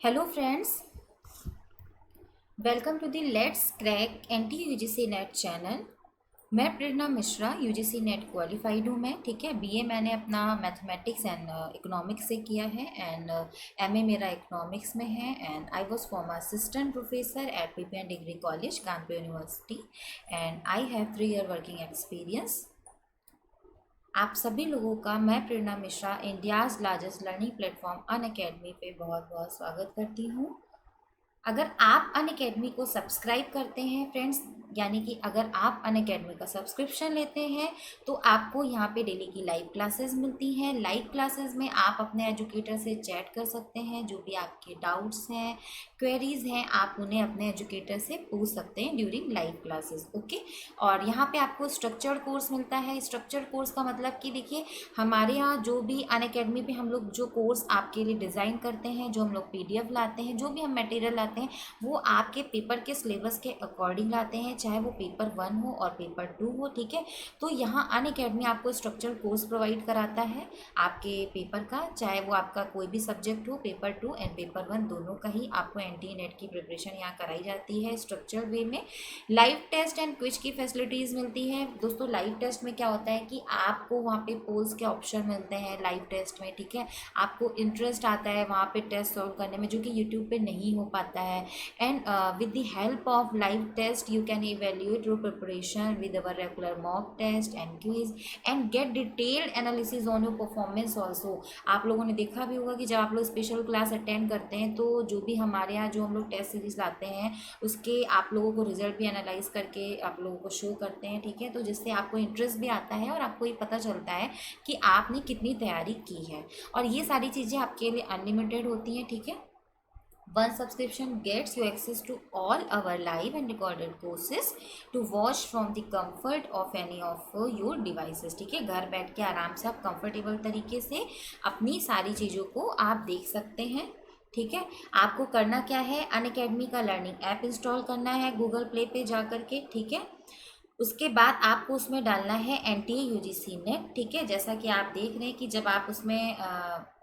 Hello friends, welcome to the Let's Crack NT UGC net channel. मैं Prerna Mishra UGC net qualified हूँ मैं, ठीक है। बीए मैंने अपना मैथमेटिक्स एंड इकोनॉमिक्स से किया है एंड एमए मेरा इकोनॉमिक्स में है and I was former assistant professor at PPN degree college Kanpur university and I have 3 year working experience. आप सभी लोगों का मैं Prerna Mishra India's largest learning platform Unacademy पे बहुत बहुत स्वागत करती हूँ। अगर आप अनअकैडमी को सब्सक्राइब करते हैं फ्रेंड्स, यानी कि अगर आप अनअकैडमी का सब्सक्रिप्शन लेते हैं तो आपको यहाँ पे डेली की लाइव क्लासेस मिलती हैं। लाइव क्लासेस में आप अपने एजुकेटर से चैट कर सकते हैं, जो भी आपके डाउट्स हैं, क्वेरीज हैं, आप उन्हें अपने एजुकेटर से पूछ सकते हैं ड्यूरिंग लाइव क्लासेस, ओके। और यहाँ पे आपको स्ट्रक्चर्ड कोर्स मिलता है। स्ट्रक्चर्ड कोर्स का मतलब कि देखिए, हमारे यहाँ जो भी अनअकैडमी पे हम लोग जो कोर्स आपके लिए डिज़ाइन करते हैं, जो हम लोग पीडीएफ लाते हैं, जो भी हम मटेरियल लाते हैं, वो आपके पेपर के सिलेबस के अकॉर्डिंग लाते हैं, चाहे वो पेपर 1 हो और पेपर 2 हो, ठीक है। तो यहाँ अनअकैडमी आपको स्ट्रक्चर कोर्स प्रोवाइड कराता है आपके पेपर का, चाहे वो आपका कोई भी सब्जेक्ट हो, पेपर 2 एंड पेपर 1 दोनों का ही आपको एनटीए नेट की प्रिपरेशन यहाँ कराई जाती है स्ट्रक्चर वे में। लाइव टेस्ट एंड क्विज की फैसिलिटीज़ मिलती है दोस्तों। लाइव टेस्ट में क्या होता है कि आपको वहाँ पे पोल्स के ऑप्शन मिलते हैं लाइव टेस्ट में, ठीक है। आपको इंटरेस्ट आता है वहाँ पे टेस्ट सॉल्व करने में, जो कि यूट्यूब पे नहीं हो पाता है। And with the help of live test you can evaluate your preparation with our regular mock test and quiz and get detailed analysis on your performance also। आप लोगों ने देखा भी होगा कि जब आप लोग स्पेशल क्लास अटेंड करते हैं तो जो भी हमारे यहाँ जो हम लोग टेस्ट सीरीज लाते हैं उसके आप लोगों को रिजल्ट भी एनालाइज करके आप लोगों को शो करते हैं, ठीक है। तो जिससे आपको इंटरेस्ट भी आता है और आपको ये पता चलता है कि आपने कितनी तैयारी की है। और ये सारी चीज़ें आपके लिए अनलिमिटेड होती हैं, ठीक है। One subscription gets you access to all our live and recorded courses to watch from the comfort of any of your devices, ठीक है। घर बैठ के आराम से आप कंफर्टेबल तरीके से अपनी सारी चीज़ों को आप देख सकते हैं, ठीक है। आपको करना क्या है, अनअकैडमी का लर्निंग ऐप इंस्टॉल करना है गूगल प्ले पे जा करके, ठीक है। उसके बाद आपको उसमें डालना है एनटीए यूजीसी नेट, ठीक है। जैसा कि आप देख रहे हैं कि जब आप उसमें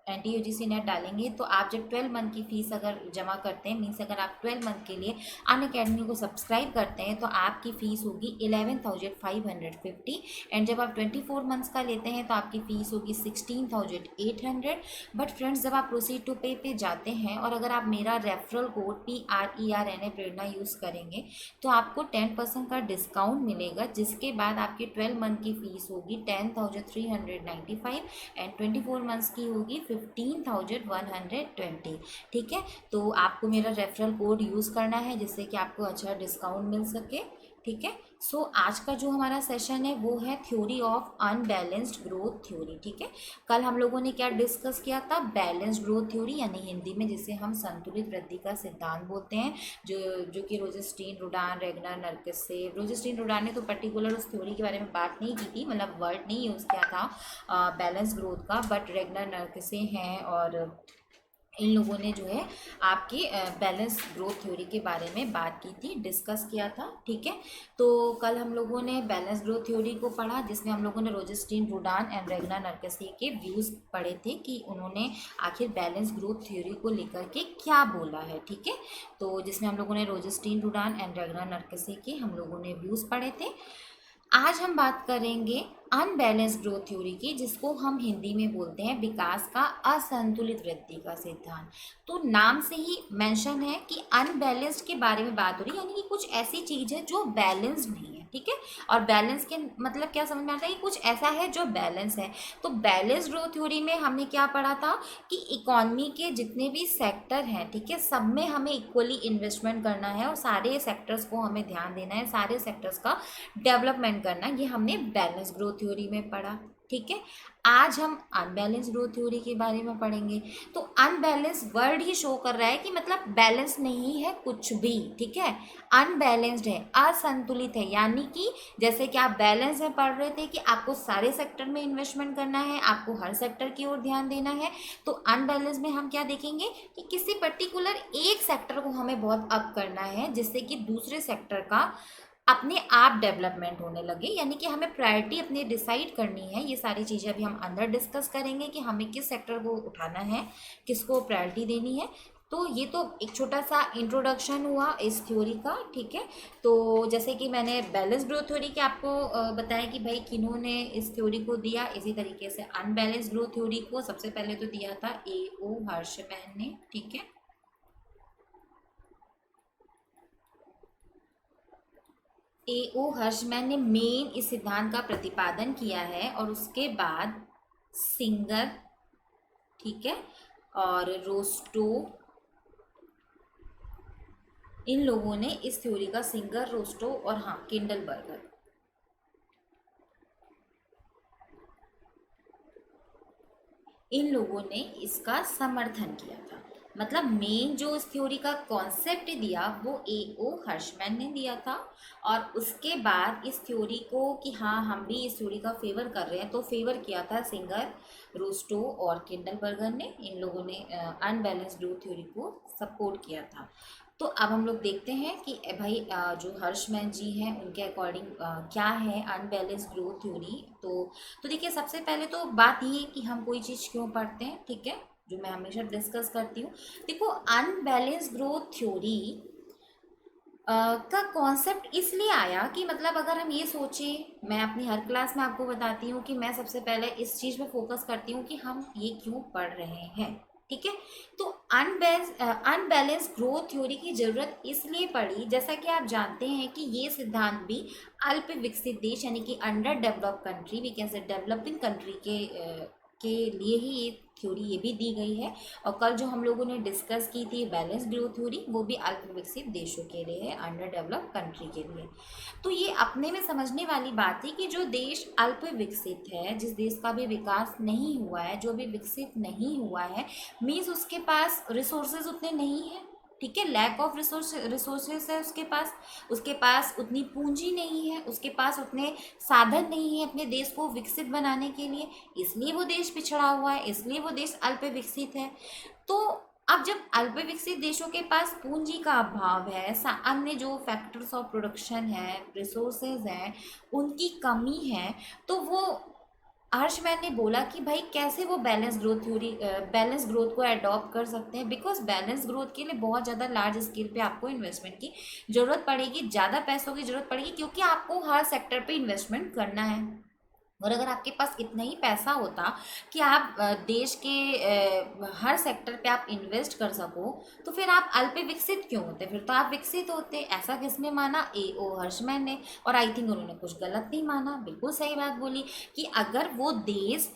एनटीए यूजीसी नेट डालेंगे तो आप जब 12 मंथ की फ़ीस अगर जमा करते हैं, मीन्स अगर आप 12 मंथ के लिए अनअकैडमी को सब्सक्राइब करते हैं तो आपकी फ़ीस होगी 11,550 एंड जब आप 24 मंथ्स का लेते हैं तो आपकी फ़ीस होगी 16,800। बट फ्रेंड्स, जब आप प्रोसीड टू पे पे जाते हैं और अगर आप मेरा रेफरल कोड PRERNA प्रेरणा यूज़ करेंगे तो आपको 10% का डिस्काउंट मिलेगा, जिसके बाद आपकी 12 मंथ की फ़ीस होगी 10,395 एंड 24 मंथ्स की होगी 15,120, ठीक है। तो आपको मेरा रेफरल कोड यूज़ करना है जिससे कि आपको अच्छा डिस्काउंट मिल सके, ठीक है। सो आज का जो हमारा सेशन है वो है theory of unbalanced growth theory, ठीक है। कल हम लोगों ने क्या डिस्कस किया था, बैलेंस्ड ग्रोथ थ्योरी, यानी हिंदी में जिसे हम संतुलित वृद्धि का सिद्धांत बोलते हैं, जो कि रोजेस्टीन, रुडान, रेगनर, नर्किसेव। रोजेस्टीन, रुडान ने तो पर्टिकुलर उस थ्योरी के बारे में बात नहीं की थी, मतलब वर्ड नहीं यूज़ किया था बैलेंस ग्रोथ का, बट रेगनर, नर्किसे हैं और इन लोगों ने जो है आपकी बैलेंस ग्रोथ थ्योरी के बारे में बात की थी, डिस्कस किया था, ठीक है। तो कल हम लोगों ने बैलेंस ग्रोथ थ्योरी को पढ़ा, जिसमें हम लोगों ने रोजेस्टीन, रुडान एंड रेगनर, नर्किसे के व्यूज़ पढ़े थे कि उन्होंने आखिर बैलेंस ग्रोथ थ्योरी को लेकर के क्या बोला है, ठीक है। तो जिसमें हम लोगों ने रोजेस्टीन, रुडान एंड रेगनर, नर्किसे के हम लोगों ने व्यूज़ पढ़े थे। आज हम बात करेंगे अनबैलेंस ग्रोथ थ्योरी की, जिसको हम हिंदी में बोलते हैं विकास का असंतुलित वृद्धि का सिद्धांत। तो नाम से ही मेंशन है कि अनबैलेंस्ड के बारे में बात हो रही है, यानी कि कुछ ऐसी चीज़ है जो बैलेंस्ड नहीं है, ठीक है। और बैलेंस के मतलब क्या समझ में आता है कि कुछ ऐसा है जो बैलेंस है। तो बैलेंस ग्रोथ थ्योरी में हमने क्या पढ़ा था कि इकोनॉमी के जितने भी सेक्टर हैं, ठीक है, सब में हमें इक्वली इन्वेस्टमेंट करना है और सारे सेक्टर्स को हमें ध्यान देना है, सारे सेक्टर्स का डेवलपमेंट करना, ये हमने बैलेंस ग्रोथ थ्योरी में पढ़ा, ठीक है। आज हम अनबैलेंस ग्रोथ थ्योरी के बारे में पढ़ेंगे। तो अनबैलेंस वर्ड ही शो कर रहा है कि मतलब बैलेंस नहीं है कुछ भी, ठीक है। अनबैलेंस्ड है, असंतुलित है, यानी कि जैसे कि आप बैलेंस में पढ़ रहे थे कि आपको सारे सेक्टर में इन्वेस्टमेंट करना है, आपको हर सेक्टर की ओर ध्यान देना है। तो अनबैलेंस में हम क्या देखेंगे कि किसी पर्टिकुलर एक सेक्टर को हमें बहुत अप करना है, जिससे कि दूसरे सेक्टर का अपने आप डेवलपमेंट होने लगे, यानी कि हमें प्रायोरिटी अपनी डिसाइड करनी है। ये सारी चीज़ें अभी हम अंदर डिस्कस करेंगे कि हमें किस सेक्टर को उठाना है, किसको प्रायोरिटी देनी है। तो ये तो एक छोटा सा इंट्रोडक्शन हुआ इस थ्योरी का, ठीक है। तो जैसे कि मैंने बैलेंस ग्रोथ थ्योरी के आपको बताया कि भाई किन्होंने इस थ्योरी को दिया, इसी तरीके से अनबैलेंस ग्रोथ थ्योरी को सबसे पहले तो दिया था A.O. हर्शमैन ने, ठीक है। A.O. हर्शमैन ने मेन इस सिद्धांत का प्रतिपादन किया है, और उसके बाद सिंगर, ठीक है, और रोस्टो, इन लोगों ने इस थ्योरी का, सिंगर, रोस्टो और हाँ किंडलबर्गर, इन लोगों ने इसका समर्थन किया था। मतलब मेन जो इस थ्योरी का कॉन्सेप्ट दिया वो A.O. हर्शमैन ने दिया था, और उसके बाद इस थ्योरी को कि हाँ हम भी इस थ्योरी का फेवर कर रहे हैं, तो फेवर किया था सिंगर, रोस्टो और किंडलबर्गर ने। इन लोगों ने अनबैलेंस ग्रोथ थ्योरी को सपोर्ट किया था। तो अब हम लोग देखते हैं कि भाई जो हर्शमैन जी हैं उनके अकॉर्डिंग क्या है अनबैलेंस ग्रोथ थ्योरी। तो देखिए, सबसे पहले तो बात ये है कि हम कोई चीज़ क्यों पढ़ते हैं, ठीक है, जो मैं हमेशा डिस्कस करती हूँ। देखो, अनबैलेंस ग्रोथ थ्योरी का कॉन्सेप्ट इसलिए आया कि मतलब अगर हम ये सोचें, मैं अपनी हर क्लास में आपको बताती हूँ कि मैं सबसे पहले इस चीज़ पे फोकस करती हूँ कि हम ये क्यों पढ़ रहे हैं, ठीक है। तो अनबैलेंस ग्रोथ थ्योरी की ज़रूरत इसलिए पड़ी, जैसा कि आप जानते हैं कि ये सिद्धांत भी अल्प विकसित देश यानी कि under develop country, we can say developing country के लिए ही ये थ्योरी ये भी दी गई है। और कल जो हम लोगों ने डिस्कस की थी बैलेंस ग्रोथ थ्योरी, वो भी अल्प विकसित देशों के लिए है, अंडर डेवलप कंट्री के लिए। तो ये अपने में समझने वाली बात है कि जो देश अल्प विकसित है, जिस देश का भी विकास नहीं हुआ है, जो भी विकसित नहीं हुआ है, मीन्स उसके पास रिसोर्सेज उतने नहीं हैं, ठीक है, लैक ऑफ रिसोर्सेज है उसके पास उतनी पूंजी नहीं है, उसके पास उतने साधन नहीं है अपने देश को विकसित बनाने के लिए, इसलिए वो देश पिछड़ा हुआ है, इसलिए वो देश अल्प विकसित है। तो अब जब अल्प विकसित देशों के पास पूंजी का अभाव है, अन्य जो फैक्टर्स ऑफ प्रोडक्शन है, रिसोर्सेज हैं, उनकी कमी है, तो वो हर्षमैन ने बोला कि भाई कैसे वो बैलेंस ग्रोथ को अडॉप्ट कर सकते हैं, बिकॉज बैलेंस ग्रोथ के लिए बहुत ज़्यादा लार्ज स्केल पे आपको इन्वेस्टमेंट की ज़रूरत पड़ेगी, ज़्यादा पैसों की ज़रूरत पड़ेगी, क्योंकि आपको हर सेक्टर पे इन्वेस्टमेंट करना है। और अगर आपके पास इतना ही पैसा होता कि आप देश के हर सेक्टर पे आप इन्वेस्ट कर सको, तो फिर आप अल्प विकसित क्यों होते, फिर तो आप विकसित होते। ऐसा किसने माना? A.O. हर्शमैन ने। और आई थिंक उन्होंने कुछ गलत नहीं माना, बिल्कुल सही बात बोली कि अगर वो देश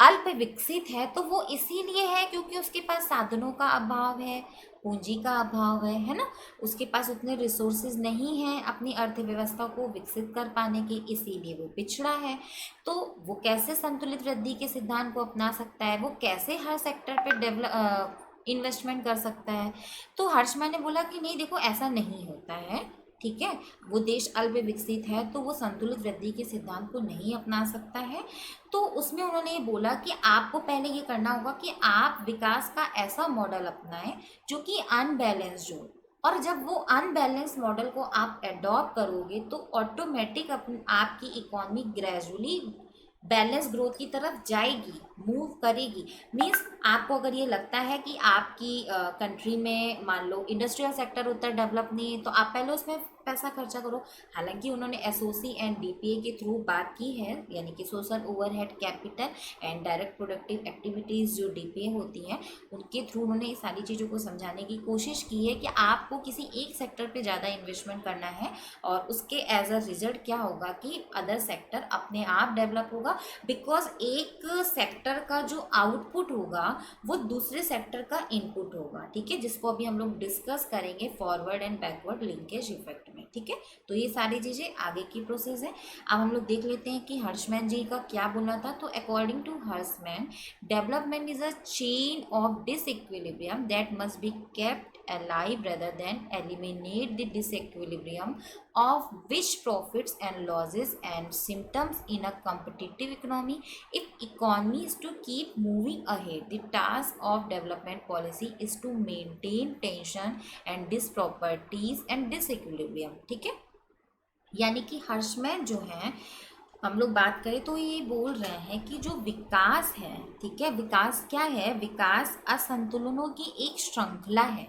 अल्प विकसित है तो वो इसीलिए है क्योंकि उसके पास साधनों का अभाव है, पूंजी का अभाव है ना, उसके पास उतने रिसोर्सेज नहीं हैं अपनी अर्थव्यवस्था को विकसित कर पाने के, इसीलिए वो पिछड़ा है। तो वो कैसे संतुलित वृद्धि के सिद्धांत को अपना सकता है, वो कैसे हर सेक्टर पे इन्वेस्टमेंट कर सकता है? तो हर्षमैन ने बोला कि नहीं देखो, ऐसा नहीं होता है, ठीक है। वो देश अल्प विकसित है तो वो संतुलित वृद्धि के सिद्धांत को नहीं अपना सकता है। तो उसमें उन्होंने ये बोला कि आपको पहले ये करना होगा कि आप विकास का ऐसा मॉडल अपनाएं जो कि अनबैलेंस्ड हो, और जब वो अनबैलेंस मॉडल को आप एडॉप्ट करोगे तो ऑटोमेटिक आपकी इकोनॉमी ग्रेजुअली बैलेंस ग्रोथ की तरफ जाएगी, मूव करेगी। मीन्स आपको अगर ये लगता है कि आपकी कंट्री में मान लो इंडस्ट्रियल सेक्टर उतना डेवलप नहीं है, तो आप पहले उसमें पैसा खर्चा करो। हालांकि उन्होंने एसओसी एंड डीपीए के थ्रू बात की है, यानी कि social overhead capital and direct productive activities जो डीपीए होती हैं, उनके थ्रू उन्होंने ये सारी चीज़ों को समझाने की कोशिश की है कि आपको किसी एक सेक्टर पे ज़्यादा इन्वेस्टमेंट करना है, और उसके एज अ रिजल्ट क्या होगा कि अदर सेक्टर अपने आप डेवलप होगा, बिकॉज एक सेक्टर का जो आउटपुट होगा वो दूसरे सेक्टर का इनपुट होगा, ठीक है, जिसको अभी हम लोग डिस्कस करेंगे forward and backward linkage effect में, ठीक है। तो ये सारी चीज़ें आगे की प्रोसेस है। अब हम लोग देख लेते हैं कि हर्षमैन जी का क्या बोलना था। तो according to Hirschman, development is a chain of disequilibrium that must be kept alive rather than eliminate the disequilibrium of which profits and losses and symptoms in a competitive economy. If economy is to keep moving ahead, the task of development policy is to maintain tension and disproperties and disequilibrium, ठीक है। यानी कि हर्षमैन जो है हम लोग बात करें तो ये बोल रहे हैं कि जो विकास है, ठीक है, विकास क्या है, विकास असंतुलनों की एक श्रृंखला है।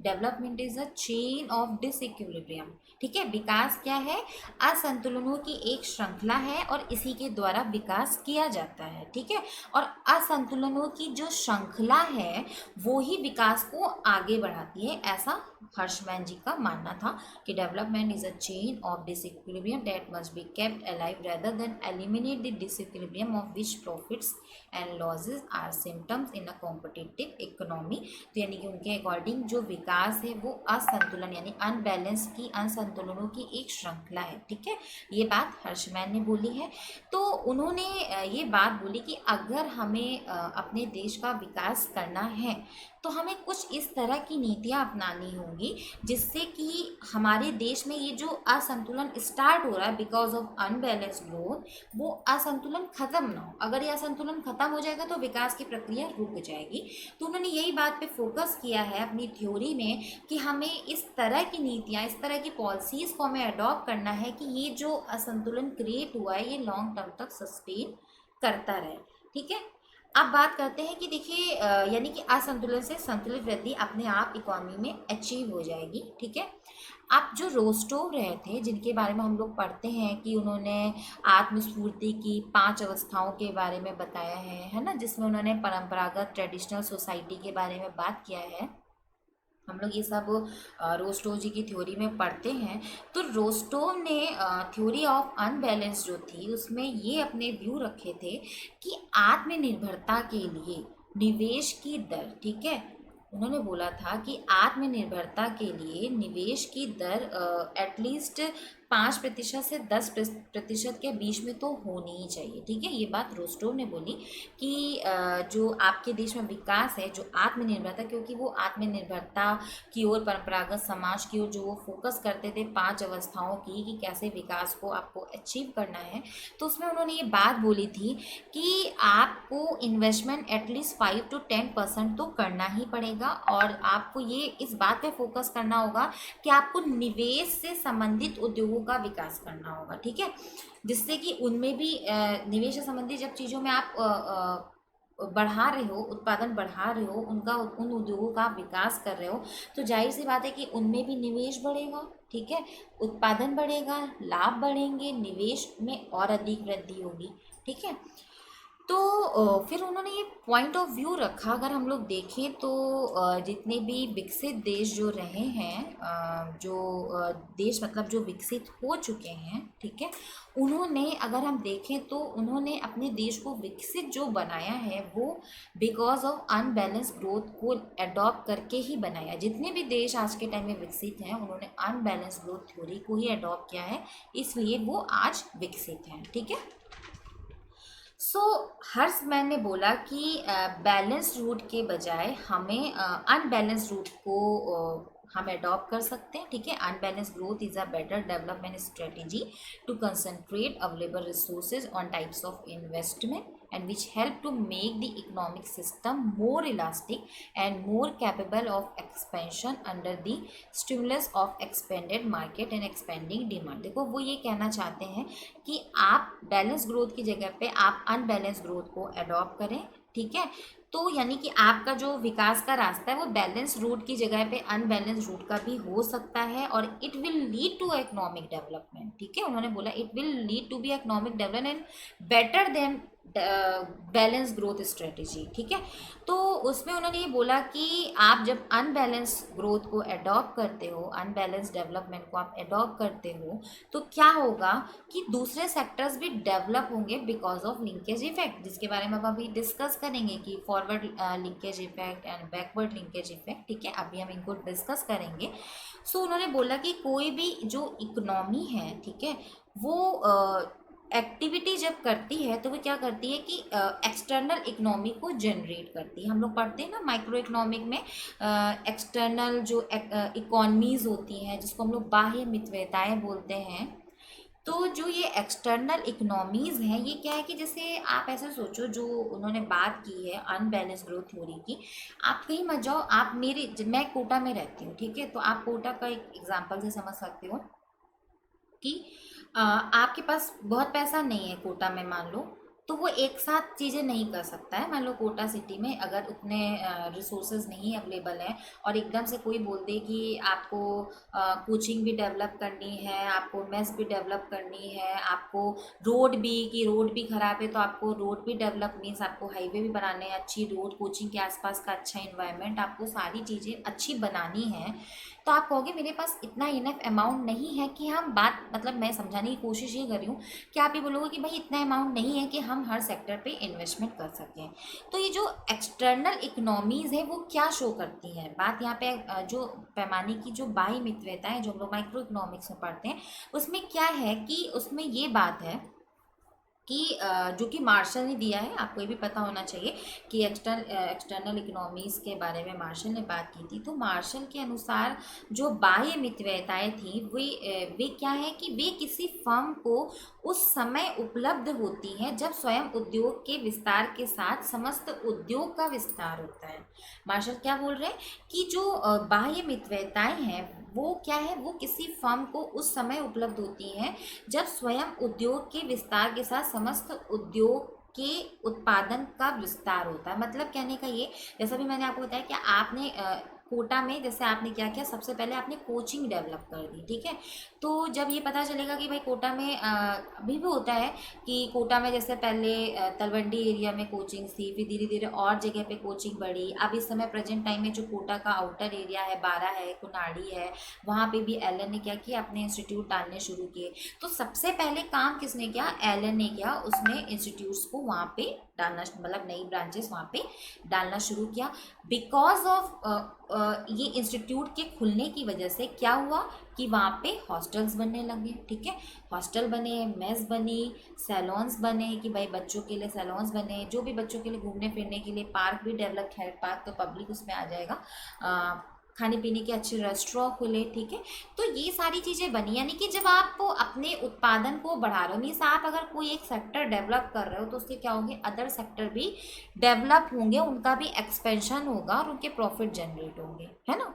Development is a chain of disequilibrium. ठीक है, विकास क्या है, असंतुलनों की एक श्रृंखला है और इसी के द्वारा विकास किया जाता है। ठीक है, और असंतुलनों की जो श्रृंखला है वो ही विकास को आगे बढ़ाती है, ऐसा हर्षमैन जी का मानना था कि development is a chain of disequilibrium that must be kept alive rather than eliminate the disequilibrium of which profits and losses are symptoms in a competitive economy। तो यानी कि उनके अकॉर्डिंग जो विकास है वो असंतुलन यानी अनबैलेंस की असंतुलनों की एक श्रृंखला है। ठीक है, ये बात हर्षमैन ने बोली है। तो उन्होंने ये बात बोली कि अगर हमें अपने देश का विकास करना है तो हमें कुछ इस तरह की नीतियाँ अपनानी होंगी जिससे कि हमारे देश में ये जो असंतुलन स्टार्ट हो रहा है बिकॉज ऑफ अनबैलेंस ग्रोथ, वो असंतुलन खत्म ना हो। अगर ये असंतुलन खत्म हो जाएगा तो विकास की प्रक्रिया रुक जाएगी। तो उन्होंने यही बात पे फोकस किया है अपनी थ्योरी में कि हमें इस तरह की नीतियाँ, इस तरह की पॉलिसीज़ को हमें अडॉप्ट करना है कि ये जो असंतुलन क्रिएट हुआ है ये लॉन्ग टर्म तक सस्टेन करता रहे। ठीक है, अब बात करते हैं कि देखिए यानी कि असंतुलन से संतुलित वृद्धि अपने आप इकोनॉमी में अचीव हो जाएगी। ठीक है, आप जो रोस्टोव रहे थे जिनके बारे में हम लोग पढ़ते हैं कि उन्होंने आत्मस्फूर्ति की 5 अवस्थाओं के बारे में बताया है ना, जिसमें उन्होंने परंपरागत ट्रेडिशनल सोसाइटी के बारे में बात किया है। हम लोग ये सब रोस्टोव जी की थ्योरी में पढ़ते हैं। तो रोस्टोव ने थ्योरी ऑफ अनबैलेंस जो थी उसमें ये अपने व्यू रखे थे कि आत्मनिर्भरता के लिए निवेश की दर, ठीक है, उन्होंने बोला था कि आत्मनिर्भरता के लिए निवेश की दर एटलीस्ट 5% से 10% के बीच में तो होनी ही चाहिए। ठीक है, ये बात रोस्टोव ने बोली कि जो आपके देश में विकास है, जो आत्मनिर्भरता, क्योंकि वो आत्मनिर्भरता की ओर, परंपरागत समाज की ओर जो वो फोकस करते थे 5 अवस्थाओं की कि कैसे विकास को आपको अचीव करना है, तो उसमें उन्होंने ये बात बोली थी कि आपको इन्वेस्टमेंट एटलीस्ट 5 to 10% तो करना ही पड़ेगा और आपको ये इस बात पे फोकस करना होगा कि आपको निवेश से संबंधित उद्योगों का विकास करना होगा। ठीक है, जिससे कि उनमें भी निवेश से संबंधित जब चीज़ों में आप बढ़ा रहे हो, उत्पादन बढ़ा रहे हो, उनका उन उद्योगों का आप विकास कर रहे हो, तो जाहिर सी बात है कि उनमें भी निवेश बढ़ेगा। ठीक है, उत्पादन बढ़ेगा, लाभ बढ़ेंगे, निवेश में और अधिक वृद्धि होगी। ठीक है, तो फिर उन्होंने ये पॉइंट ऑफ व्यू रखा। अगर हम लोग देखें तो जितने भी विकसित देश जो रहे हैं, जो देश मतलब जो विकसित हो चुके हैं, ठीक है, उन्होंने, अगर हम देखें तो उन्होंने अपने देश को विकसित जो बनाया है वो बिकॉज ऑफ अनबैलेंस ग्रोथ को अडॉप्ट करके ही बनाया। जितने भी देश आज के टाइम में विकसित हैं उन्होंने अनबैलेंस ग्रोथ थ्योरी को ही अडॉप्ट किया है, इसलिए वो आज विकसित हैं। ठीक है, सो हर्षमैन ने बोला कि बैलेंस रूट के बजाय हमें अनबैलेंस रूट को हम अडॉप्ट कर सकते हैं। ठीक है, unbalance growth is a better development strategy to concentrate available resources on types of investment and which help to make the economic system more elastic and more capable of expansion under the stimulus of expanded market and expanding demand। देखो वो ये कहना चाहते हैं कि आप balance growth की जगह पे आप अनबैलेंस ग्रोथ को अडॉप्ट करें। ठीक है, तो यानी कि आपका जो विकास का रास्ता है वो बैलेंस रूट की जगह पे अनबैलेंस रूट का भी हो सकता है और it will lead to economic development. ठीक है, उन्होंने बोला it will lead to be economic development better than balance growth strategy. ठीक है, तो उसमें उन्होंने ये बोला कि आप जब अनबैलेंस ग्रोथ को अडॉप्ट करते हो, अनबैलेंस डेवलपमेंट को आप अडॉप्ट करते हो, तो क्या होगा कि दूसरे सेक्टर्स भी डेवलप होंगे बिकॉज ऑफ लिंकेज इफेक्ट, जिसके बारे में हम अभी डिस्कस करेंगे कि forward linkage effect and backward linkage effect. ठीक है, अभी हम इनको डिस्कस करेंगे। सो उन्होंने बोला कि कोई भी जो इकोनॉमी है, ठीक है, वो एक्टिविटी जब करती है तो वो क्या करती है कि एक्सटर्नल इकोनॉमी को जनरेट करती है। हम लोग पढ़ते हैं ना माइक्रो इकोनॉमिक में एक्सटर्नल जो इकोनॉमीज होती हैं जिसको हम लोग बाह्य मितव्यताएं बोलते हैं। तो जो ये एक्सटर्नल इकोनॉमीज़ हैं ये क्या है कि जैसे आप ऐसे सोचो, जो उन्होंने बात की है अनबैलेंस ग्रोथ थ्योरी की, आप कहीं मत जाओ, आप मैं कोटा में रहती हूँ, ठीक है, तो आप कोटा का एक एग्जांपल से समझ सकते हो कि आपके पास बहुत पैसा नहीं है कोटा में मान लो, तो वो एक साथ चीज़ें नहीं कर सकता है। मान लो कोटा सिटी में अगर उतने रिसोर्सेज नहीं अवेलेबल हैं और एकदम से कोई बोल दे कि आपको कोचिंग भी डेवलप करनी है, आपको मेस भी डेवलप करनी है, आपको रोड भी ख़राब है तो आपको रोड भी डेवलप मीन्स आपको हाईवे भी बनाने हैं, अच्छी रोड, कोचिंग के आसपास का अच्छा इन्वायरमेंट, आपको सारी चीज़ें अच्छी बनानी है। तो आप कहोगे मेरे पास इतना इनफ अमाउंट नहीं है कि हम बात, मतलब मैं समझाने की कोशिश ये कर रही हूँ कि आप ये बोलोगे कि भाई इतना अमाउंट नहीं है कि हम हर सेक्टर पे इन्वेस्टमेंट कर सकें। तो ये जो एक्सटर्नल इकोनॉमीज़ है वो क्या शो करती है, बात यहाँ पे जो पैमाने की जो बाह्य मितव्यता है जो हम लोग माइक्रो इकोनॉमिक्स में पढ़ते हैं, उसमें क्या है कि उसमें ये बात है कि जो कि मार्शल ने दिया है, आपको ये भी पता होना चाहिए कि एक्सटर्नल इकोनॉमीज़ के बारे में मार्शल ने बात की थी। तो मार्शल के अनुसार जो बाह्य मितव्यताएं थी वे क्या है कि वे किसी फर्म को उस समय उपलब्ध होती हैं जब स्वयं उद्योग के विस्तार के साथ समस्त उद्योग का विस्तार होता है। मार्शल क्या बोल रहे हैं कि जो बाह्य मितव्यताएं हैं वो क्या है, वो किसी फर्म को उस समय उपलब्ध होती हैं जब स्वयं उद्योग के विस्तार के साथ समस्त उद्योग के उत्पादन का विस्तार होता है। मतलब कहने का ये, जैसा भी मैंने आपको बताया कि आपने कोटा में जैसे आपने क्या किया, सबसे पहले आपने कोचिंग डेवलप कर दी, ठीक है। तो जब ये पता चलेगा कि भाई कोटा में अभी भी होता है कि कोटा में जैसे पहले तलवंडी एरिया में कोचिंग थी, फिर धीरे धीरे और जगह पे कोचिंग बढ़ी। अब इस समय प्रेजेंट टाइम में जो कोटा का आउटर एरिया है, बारा है, कुनाड़ी है, वहाँ पे भी एलन ने क्या किया, अपने इंस्टीट्यूट डालने शुरू किए। तो सबसे पहले काम किसने किया, एलन ने किया, उसने इंस्टीट्यूट्स को वहाँ पे डालना, मतलब नई ब्रांचेस वहाँ पे डालना शुरू किया। बिकॉज ऑफ ये इंस्टीट्यूट के खुलने की वजह से क्या हुआ कि वहाँ पे हॉस्टल्स बनने लगे, ठीक है। हॉस्टल बने, मेस बनी, सैलॉन्स बने कि भाई बच्चों के लिए सैलॉन्स बने, जो भी बच्चों के लिए घूमने फिरने के लिए, पार्क भी डेवलप, खैर पार्क तो पब्लिक उसमें आ जाएगा, खाने पीने के अच्छे रेस्टोरेंट खुले, ठीक है। तो ये सारी चीज़ें बनी, यानी कि जब आप अपने उत्पादन को बढ़ा रहे हो, मीन्स आप अगर कोई एक सेक्टर डेवलप कर रहे हो तो उसके क्या होंगे, अदर सेक्टर भी डेवलप होंगे, उनका भी एक्सपेंशन होगा और उनके प्रॉफिट जनरेट होंगे, है ना।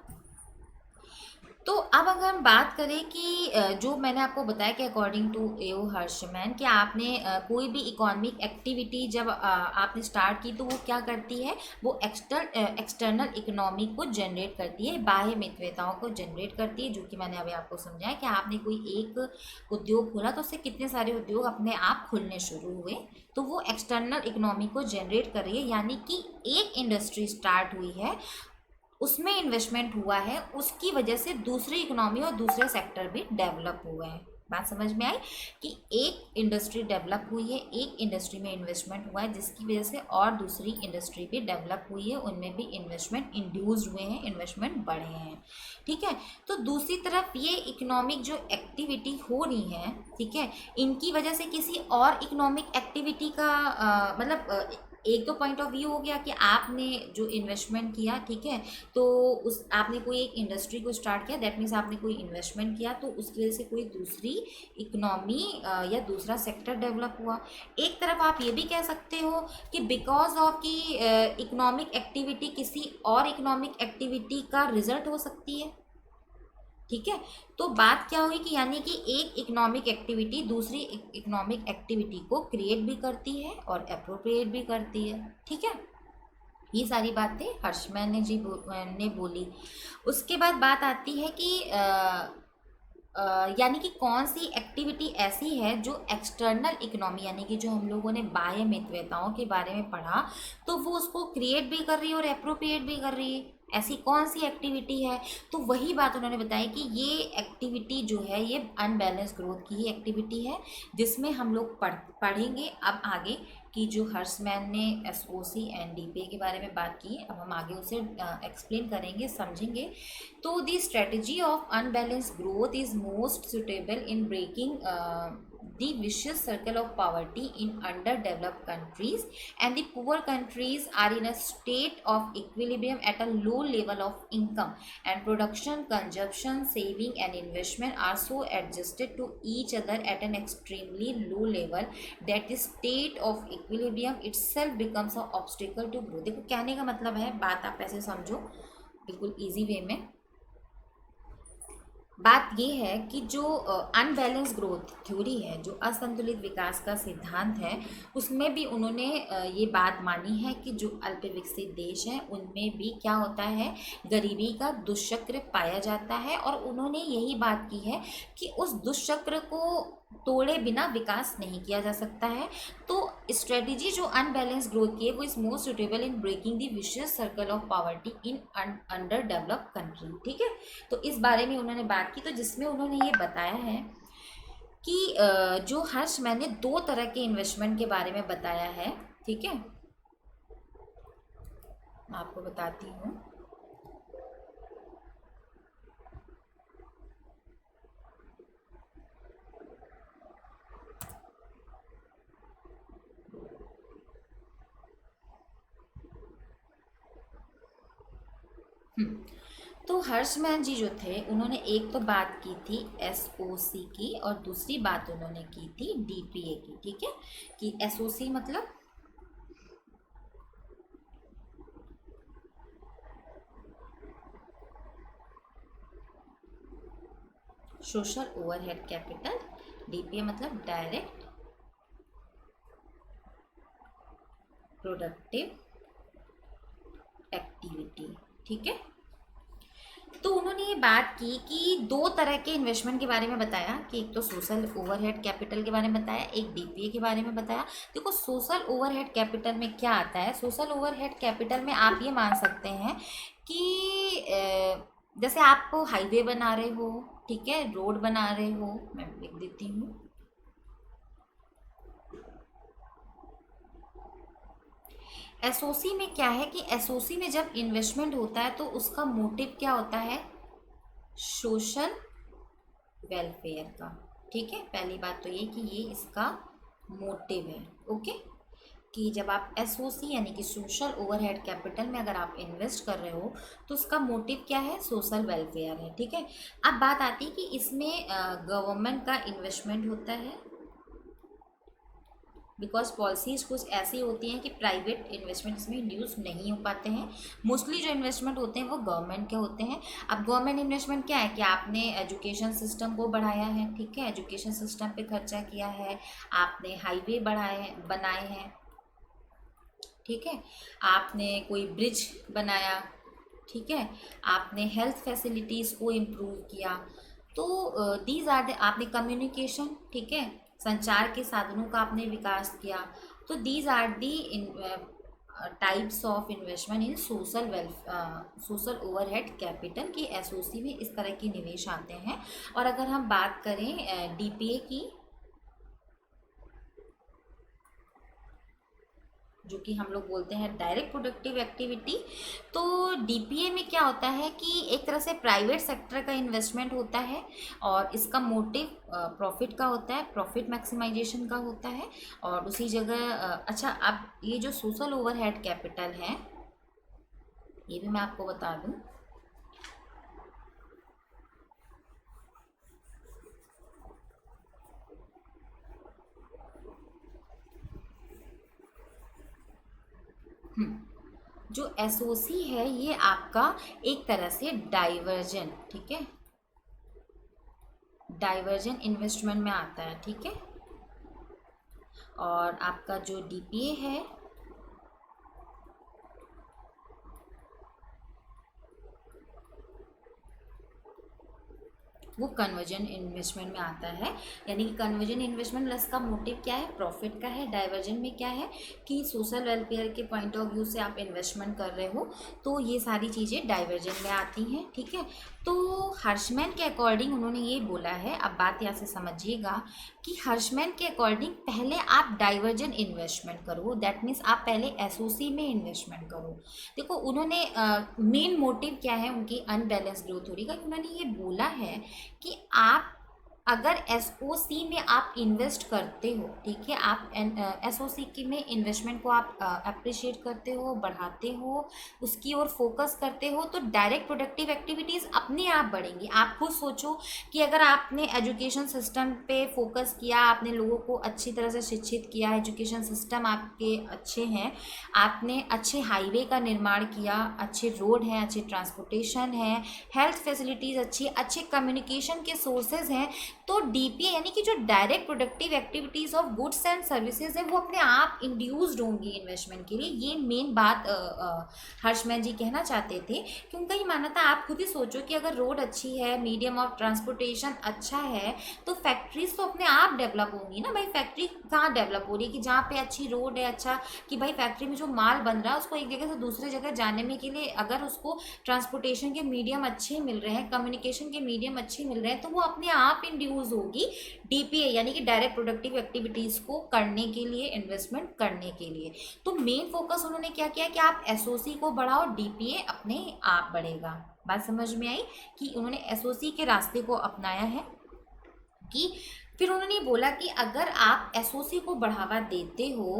तो अब अगर हम बात करें कि जो मैंने आपको बताया कि अकॉर्डिंग टू एओ हर्शमैन कि आपने कोई भी इकोनॉमिक एक्टिविटी जब आपने स्टार्ट की तो वो क्या करती है, वो एक्सटर्नल इकोनॉमी को जनरेट करती है, बाह्य मितव्यताओं को जनरेट करती है, जो कि मैंने अभी आपको समझाया कि आपने कोई एक उद्योग खोला तो उससे कितने सारे उद्योग अपने आप खुलने शुरू हुए, तो वो एक्सटर्नल इकोनॉमी को जनरेट कर रही है। यानी कि एक इंडस्ट्री स्टार्ट हुई है, उसमें इन्वेस्टमेंट हुआ है, उसकी वजह से दूसरी इकोनॉमी और दूसरे सेक्टर भी डेवलप हुए हैं। बात समझ में आई कि एक इंडस्ट्री डेवलप हुई है, एक इंडस्ट्री में इन्वेस्टमेंट हुआ है जिसकी वजह से और दूसरी इंडस्ट्री भी डेवलप हुई है, उनमें भी इन्वेस्टमेंट इंड्यूस्ड हुए हैं, इन्वेस्टमेंट बढ़े हैं, ठीक है। तो दूसरी तरफ ये इकोनॉमिक जो एक्टिविटी हो रही है, ठीक है, इनकी वजह से किसी और इकोनॉमिक एक्टिविटी का एक तो पॉइंट ऑफ व्यू हो गया कि आपने जो इन्वेस्टमेंट किया, ठीक है, तो उस आपने कोई एक इंडस्ट्री को स्टार्ट किया, दैट मीन्स आपने कोई इन्वेस्टमेंट किया तो उसकी वजह से कोई दूसरी इकोनॉमी या दूसरा सेक्टर डेवलप हुआ। एक तरफ आप ये भी कह सकते हो कि बिकॉज ऑफ की इकोनॉमिक एक्टिविटी किसी और इकोनॉमिक एक्टिविटी का रिजल्ट हो सकती है, ठीक है। तो बात क्या हुई कि यानी कि एक इकोनॉमिक एक्टिविटी दूसरी इकोनॉमिक एक्टिविटी को क्रिएट भी करती है और अप्रोप्रिएट भी करती है, ठीक है। ये सारी बातें हर्षमैन ने बोली। उसके बाद बात आती है कि यानी कि कौन सी एक्टिविटी ऐसी है जो एक्सटर्नल इकोनॉमी, यानी कि जो हम लोगों ने बाह्य मितव्यताओं के बारे में पढ़ा, तो वो उसको क्रिएट भी कर रही है और अप्रोप्रिएट भी कर रही है, ऐसी कौन सी एक्टिविटी है। तो वही बात उन्होंने बताई कि ये एक्टिविटी जो है ये अनबैलेंस ग्रोथ की ही एक्टिविटी है, जिसमें हम लोग पढ़ेंगे अब आगे कि जो हर्समैन ने एसओसी एंड डीपीए के बारे में बात की है, अब हम आगे उसे एक्सप्लेन करेंगे, समझेंगे। तो the strategy of unbalance growth is most suitable in breaking the vicious circle of poverty in underdeveloped countries, and the poor countries are in a state of equilibrium at a low level of income, and production, consumption, saving and investment are so adjusted to each other at an extremely low level that the state of equilibrium itself becomes an obstacle to growth। देखो कहने का मतलब है, बात आप ऐसे समझो बिल्कुल इजी वे में। बात ये है कि जो अनबैलेंस ग्रोथ थ्योरी है, जो असंतुलित विकास का सिद्धांत है, उसमें भी उन्होंने ये बात मानी है कि जो अल्प विकसित देश हैं उनमें भी क्या होता है, गरीबी का दुष्चक्र पाया जाता है। और उन्होंने यही बात की है कि उस दुष्चक्र को तोड़े बिना विकास नहीं किया जा सकता है। तो स्ट्रेटजी जो अनबैलेंस ग्रोथ की है वो is most suitable in breaking the vicious circle of poverty in under developed country. ठीक है, तो इस बारे में उन्होंने बात की, तो जिसमें उन्होंने ये बताया है कि जो हर्ष मैंने दो तरह के इन्वेस्टमेंट के बारे में बताया है। ठीक है, मैं आपको बताती हूँ। तो हर्षमैन जी जो थे उन्होंने एक तो बात की थी एसओसी की, और दूसरी बात उन्होंने की थी डीपीए की। ठीक है, कि एसओसी मतलब सोशल ओवरहेड कैपिटल, डीपीए मतलब डायरेक्ट प्रोडक्टिव एक्टिविटी। ठीक है, तो उन्होंने ये बात की कि दो तरह के इन्वेस्टमेंट के बारे में बताया, कि एक तो सोशल ओवरहेड कैपिटल के बारे में बताया, एक डीपीए के बारे में बताया। देखो सोशल ओवरहेड कैपिटल में क्या आता है, सोशल ओवरहेड कैपिटल में आप ये मान सकते हैं कि जैसे आप हाईवे बना रहे हो, ठीक है, रोड बना रहे हो, मैं लिख देती हूँ। एसओसी में क्या है कि एसओसी में जब इन्वेस्टमेंट होता है तो उसका मोटिव क्या होता है, सोशल वेलफेयर का। ठीक है, पहली बात तो ये कि ये इसका मोटिव है। ओके, कि जब आप एसओसी यानी कि सोशल ओवरहेड कैपिटल में अगर आप इन्वेस्ट कर रहे हो तो उसका मोटिव क्या है, सोशल वेलफेयर है। ठीक है, अब बात आती है कि इसमें गवर्नमेंट का इन्वेस्टमेंट होता है, बिकॉज पॉलिसीज़ कुछ ऐसी होती हैं कि प्राइवेट इन्वेस्टमेंट इसमें इंड्यूस नहीं हो पाते हैं। मोस्टली जो इन्वेस्टमेंट होते हैं वो गवर्नमेंट के होते हैं। अब गवर्नमेंट इन्वेस्टमेंट क्या है कि आपने एजुकेशन सिस्टम को बढ़ाया है, ठीक है, एजुकेशन सिस्टम पे खर्चा किया है, आपने हाईवे बनाए हैं, ठीक है, आपने कोई ब्रिज बनाया, ठीक है, आपने हेल्थ फैसिलिटीज़ को इम्प्रूव किया। तो दीज आर द, आपने कम्युनिकेशन, ठीक है, संचार के साधनों का आपने विकास किया। तो these are the types of investment in social overhead capital की एसओसी में इस तरह के निवेश आते हैं। और अगर हम बात करें डीपीए की, जो कि हम लोग बोलते हैं डायरेक्ट प्रोडक्टिव एक्टिविटी, तो डीपीए में क्या होता है कि एक तरह से प्राइवेट सेक्टर का इन्वेस्टमेंट होता है और इसका मोटिव प्रॉफिट का होता है, प्रॉफिट मैक्सिमाइजेशन का होता है। और उसी जगह अच्छा, अब ये जो सोशल ओवरहेड कैपिटल है ये भी मैं आपको बता दूं। जो एसओसी है ये आपका एक तरह से डाइवर्जन, ठीक है, डाइवर्जन इन्वेस्टमेंट में आता है। ठीक है, और आपका जो डीपीए है वो कन्वर्जन इन्वेस्टमेंट में आता है। यानी कि कन्वर्जन इन्वेस्टमेंट प्लस का मोटिव क्या है, प्रॉफिट का है। डाइवर्जन में क्या है कि सोशल वेलफेयर के पॉइंट ऑफ व्यू से आप इन्वेस्टमेंट कर रहे हो, तो ये सारी चीज़ें डाइवर्जन में आती हैं। ठीक है, तो हर्षमैन के अकॉर्डिंग उन्होंने ये बोला है, अब बात यहाँ से समझिएगा कि हर्षमैन के अकॉर्डिंग पहले आप डाइवर्जन इन्वेस्टमेंट करो, दैट मीन्स आप पहले एसओसी में इन्वेस्टमेंट करो। देखो उन्होंने मेन मोटिव क्या है उनकी अनबैलेंस ग्रोथ थ्योरी का, उन्होंने ये बोला है कि आप अगर एसओसी में आप इन्वेस्ट करते हो, ठीक है, आप एसओसी की में इन्वेस्टमेंट को आप अप्रिशिएट करते हो, बढ़ाते हो, उसकी ओर फोकस करते हो, तो डायरेक्ट प्रोडक्टिव एक्टिविटीज़ अपने आप बढ़ेंगी। आप खुद सोचो कि अगर आपने एजुकेशन सिस्टम पे फोकस किया, आपने लोगों को अच्छी तरह से शिक्षित किया, एजुकेशन सिस्टम आपके अच्छे हैं, आपने अच्छे हाईवे का निर्माण किया, अच्छे रोड हैं, अच्छे ट्रांसपोर्टेशन है, हेल्थ फैसिलिटीज़ अच्छी, अच्छे कम्युनिकेशन के सोर्सेज हैं, तो डीपीए यानी कि जो direct productive activities of goods and services है वो अपने आप इंड्यूस्ड होंगी इन्वेस्टमेंट के लिए। ये मेन बात हर्षमैन जी कहना चाहते थे, कि उनका ही मानना था। आप खुद ही सोचो कि अगर रोड अच्छी है, मीडियम ऑफ ट्रांसपोर्टेशन अच्छा है, तो फैक्ट्रीज तो अपने आप डेवलप होंगी ना भाई। फैक्ट्री कहाँ डेवलप हो रही है? कि जहाँ पे अच्छी रोड है, अच्छा कि भाई फैक्ट्री में जो माल बन रहा है उसको एक जगह से दूसरे जगह जाने में के लिए अगर उसको ट्रांसपोर्टेशन के मीडियम अच्छे मिल रहे हैं, कम्युनिकेशन के मीडियम अच्छे मिल रहे हैं, तो वो अपने आप इंड्यूस होगी डीपीए यानी कि डायरेक्ट प्रोडक्टिव एक्टिविटीज़ को करने के लिए, इन्वेस्टमेंट करने के लिए। तो मेन फोकस उन्होंने क्या किया कि आप एसओसी को बढ़ाओ, डीपीए अपने आप बढ़ेगा। बात समझ में आई कि उन्होंने एसओसी के रास्ते को अपनाया है। कि फिर उन्होंने बोला कि अगर आप एसओसी को बढ़ावा देते हो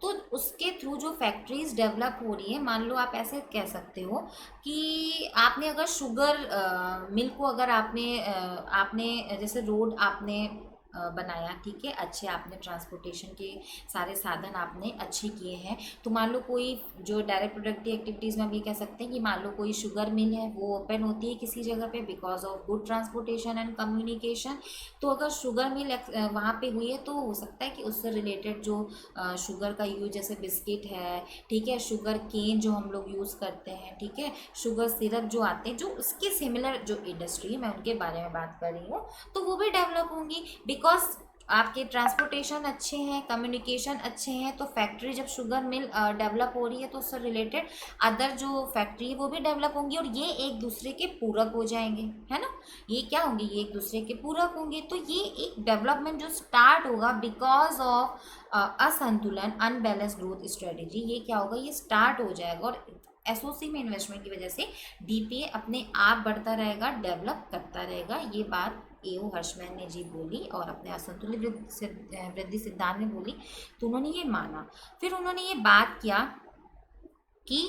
तो उसके थ्रू जो फैक्ट्रीज डेवलप हो रही है, मान लो आप ऐसे कह सकते हो कि आपने अगर शुगर मिल को अगर आपने जैसे रोड आपने बनाया, ठीक है, अच्छे आपने ट्रांसपोर्टेशन के सारे साधन आपने अच्छे किए हैं, तो मान लो कोई जो डायरेक्ट प्रोडक्टिव एक्टिविटीज़ में हम ये कह सकते हैं कि मान लो कोई शुगर मिल है, वो ओपन होती है किसी जगह पे because of good transportation and communication. तो अगर शुगर मिल वहाँ पे हुई है तो हो सकता है कि उससे रिलेटेड जो शुगर का यूज, जैसे बिस्किट है, ठीक है, शुगर केन जो हम लोग यूज़ करते हैं, ठीक है, शुगर सिरप जो आते हैं, जो उसके सिमिलर जो इंडस्ट्री है मैं उनके बारे में बात कर रही हूँ, तो वो भी डेवलप होंगी बिकॉज आपके ट्रांसपोर्टेशन अच्छे हैं, कम्युनिकेशन अच्छे हैं। तो फैक्ट्री जब शुगर मिल डेवलप हो रही है तो उससे रिलेटेड अदर जो फैक्ट्री है वो भी डेवलप होंगी, और ये एक दूसरे के पूरक हो जाएंगे, है ना। ये क्या होंगे? ये एक दूसरे के पूरक होंगे। तो ये एक डेवलपमेंट जो स्टार्ट होगा बिकॉज ऑफ असंतुलन, अनबैलेंस ग्रोथ स्ट्रेटेजी, ये क्या होगा? ये स्टार्ट हो जाएगा। और एसओसी में इन्वेस्टमेंट की वजह से डीपीए अपने आप बढ़ता रहेगा, डेवलप करता रहेगा। ये बात एओ हर्षमैन ने जी बोली और अपने असंतुलित वृद्धि सिद्धांत में बोली, तो उन्होंने ये माना। फिर उन्होंने ये बात किया कि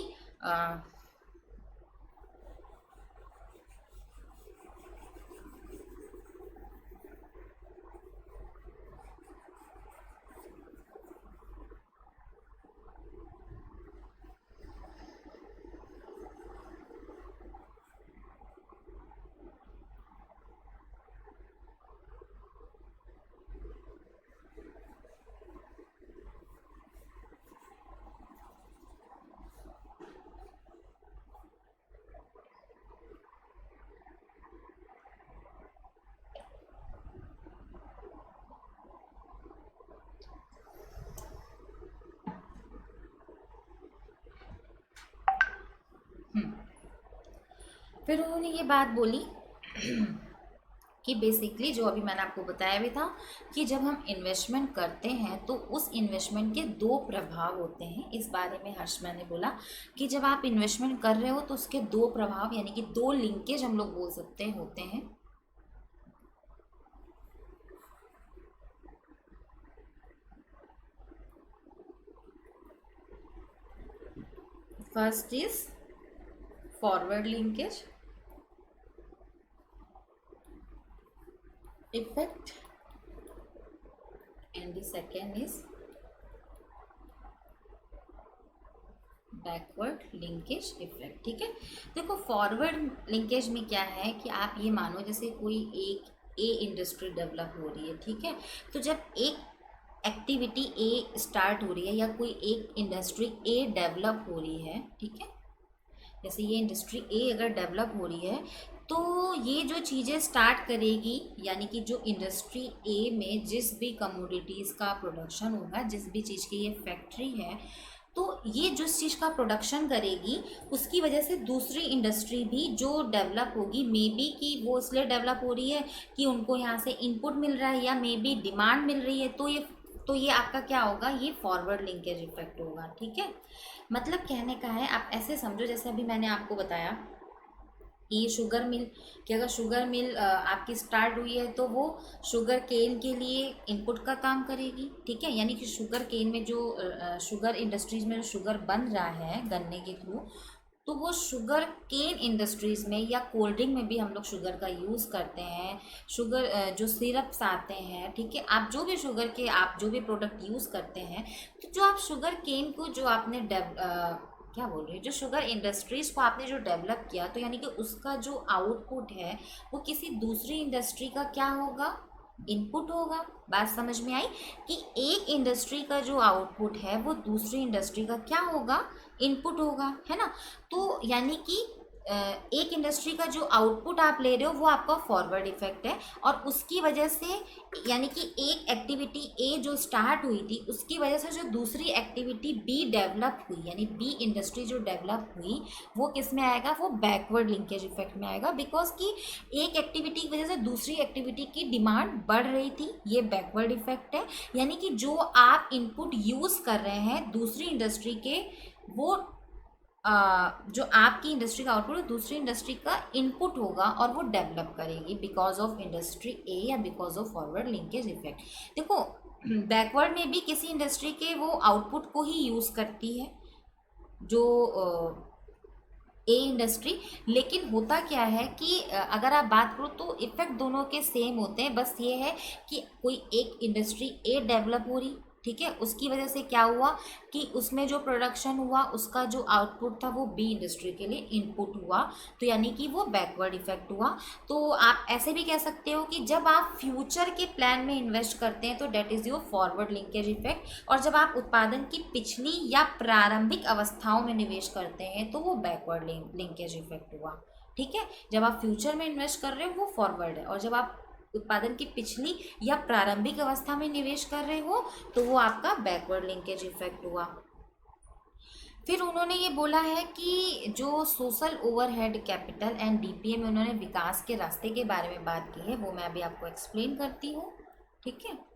फिर उन्होंने ये बात बोली कि बेसिकली जो अभी मैंने आपको बताया भी था कि जब हम इन्वेस्टमेंट करते हैं तो उस इन्वेस्टमेंट के दो प्रभाव होते हैं। इस बारे में हर्षमैन ने बोला कि जब आप इन्वेस्टमेंट कर रहे हो तो उसके दो प्रभाव यानी कि दो लिंकेज हम लोग बोल सकते हैं होते हैं। First is forward linkage effect and the second is backward linkage effect. ठीक है, देखो फॉरवर्ड लिंकेज में क्या है कि आप ये मानो जैसे कोई एक ए इंडस्ट्री डेवलप हो रही है, ठीक है, तो जब एक एक्टिविटी ए स्टार्ट हो रही है या कोई एक इंडस्ट्री ए डेवलप हो रही है, ठीक है, जैसे ये इंडस्ट्री ए अगर डेवलप हो रही है तो ये जो चीज़ें स्टार्ट करेगी, यानी कि जो इंडस्ट्री ए में जिस भी कमोडिटीज़ का प्रोडक्शन होगा, जिस भी चीज़ की ये फैक्ट्री है, तो ये जिस चीज़ का प्रोडक्शन करेगी उसकी वजह से दूसरी इंडस्ट्री भी जो डेवलप होगी, मे बी कि वो इसलिए डेवलप हो रही है कि उनको यहाँ से इनपुट मिल रहा है या मे बी डिमांड मिल रही है, तो ये आपका क्या होगा? ये फॉरवर्ड लिंकेज इफेक्ट होगा। ठीक है, मतलब कहने का है, आप ऐसे समझो जैसे अभी मैंने आपको बताया ई शुगर मिल, कि अगर शुगर मिल आपकी स्टार्ट हुई है तो वो शुगर केन के लिए इनपुट का काम करेगी, ठीक है। यानी कि शुगर केन में जो शुगर इंडस्ट्रीज में जो शुगर बन रहा है गन्ने के थ्रू, तो वो शुगर केन इंडस्ट्रीज में या कोल्ड ड्रिंक में भी हम लोग शुगर का यूज़ करते हैं। शुगर जो सिरप्स आते हैं, ठीक है, आप जो भी शुगर के आप जो भी प्रोडक्ट यूज़ करते हैं, तो जो आप शुगर केन को जो आपने क्या बोल रही है, जो शुगर इंडस्ट्रीज को आपने जो डेवलप किया, तो यानी कि उसका जो आउटपुट है वो किसी दूसरी इंडस्ट्री का क्या होगा, इनपुट होगा। बात समझ में आई कि एक इंडस्ट्री का जो आउटपुट है वो दूसरी इंडस्ट्री का क्या होगा, इनपुट होगा, है ना। तो यानी कि एक इंडस्ट्री का जो आउटपुट आप ले रहे हो वो आपका फॉरवर्ड इफेक्ट है, और उसकी वजह से यानी कि एक एक्टिविटी ए जो स्टार्ट हुई थी उसकी वजह से जो दूसरी एक्टिविटी बी डेवलप हुई, यानी बी इंडस्ट्री जो डेवलप हुई, वो किस में आएगा, वो बैकवर्ड लिंकेज इफेक्ट में आएगा। बिकॉज कि एक एक्टिविटी की वजह से दूसरी एक्टिविटी की डिमांड बढ़ रही थी, ये बैकवर्ड इफेक्ट है। यानी कि जो आप इनपुट यूज़ कर रहे हैं दूसरी इंडस्ट्री के, वो जो आपकी इंडस्ट्री का आउटपुट दूसरी इंडस्ट्री का इनपुट होगा और वो डेवलप करेगी बिकॉज ऑफ इंडस्ट्री ए या because of forward linkage effect. देखो, बैकवर्ड में भी किसी इंडस्ट्री के वो आउटपुट को ही यूज़ करती है, जो ए इंडस्ट्री। लेकिन होता क्या है कि अगर आप बात करो तो इफेक्ट दोनों के सेम होते हैं, बस ये है कि कोई एक इंडस्ट्री ए डेवलप हो रही, ठीक है, उसकी वजह से क्या हुआ कि उसमें जो प्रोडक्शन हुआ उसका जो आउटपुट था वो बी इंडस्ट्री के लिए इनपुट हुआ, तो यानी कि वो बैकवर्ड इफेक्ट हुआ। तो आप ऐसे भी कह सकते हो कि जब आप फ्यूचर के प्लान में इन्वेस्ट करते हैं तो that is your forward linkage effect, और जब आप उत्पादन की पिछली या प्रारंभिक अवस्थाओं में निवेश करते हैं तो वो बैकवर्ड लिंकेज इफेक्ट हुआ, ठीक है। जब आप फ्यूचर में इन्वेस्ट कर रहे हो वो फॉरवर्ड है, और जब आप उत्पादन की पिछली या प्रारंभिक अवस्था में निवेश कर रहे हो तो वो आपका बैकवर्ड लिंकेज इफेक्ट हुआ। फिर उन्होंने ये बोला है कि जो social overhead capital and DPA में उन्होंने विकास के रास्ते के बारे में बात की है, वो मैं अभी आपको एक्सप्लेन करती हूँ, ठीक है।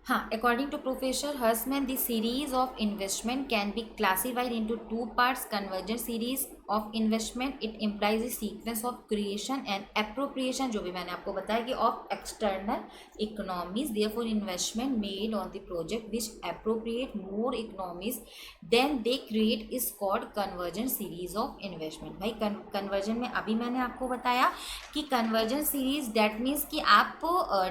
हाँ, according to Professor Hersman, the series of investment can be classified into two parts. Convergent series of investment, it implies a sequence of creation and appropriation, जो भी मैंने आपको बताया कि of external economies. Therefore, investment made on the project which appropriate more economies than they create is called convergent series of investment. भाई convergent में अभी मैंने आपको बताया कि convergent series that means कि आप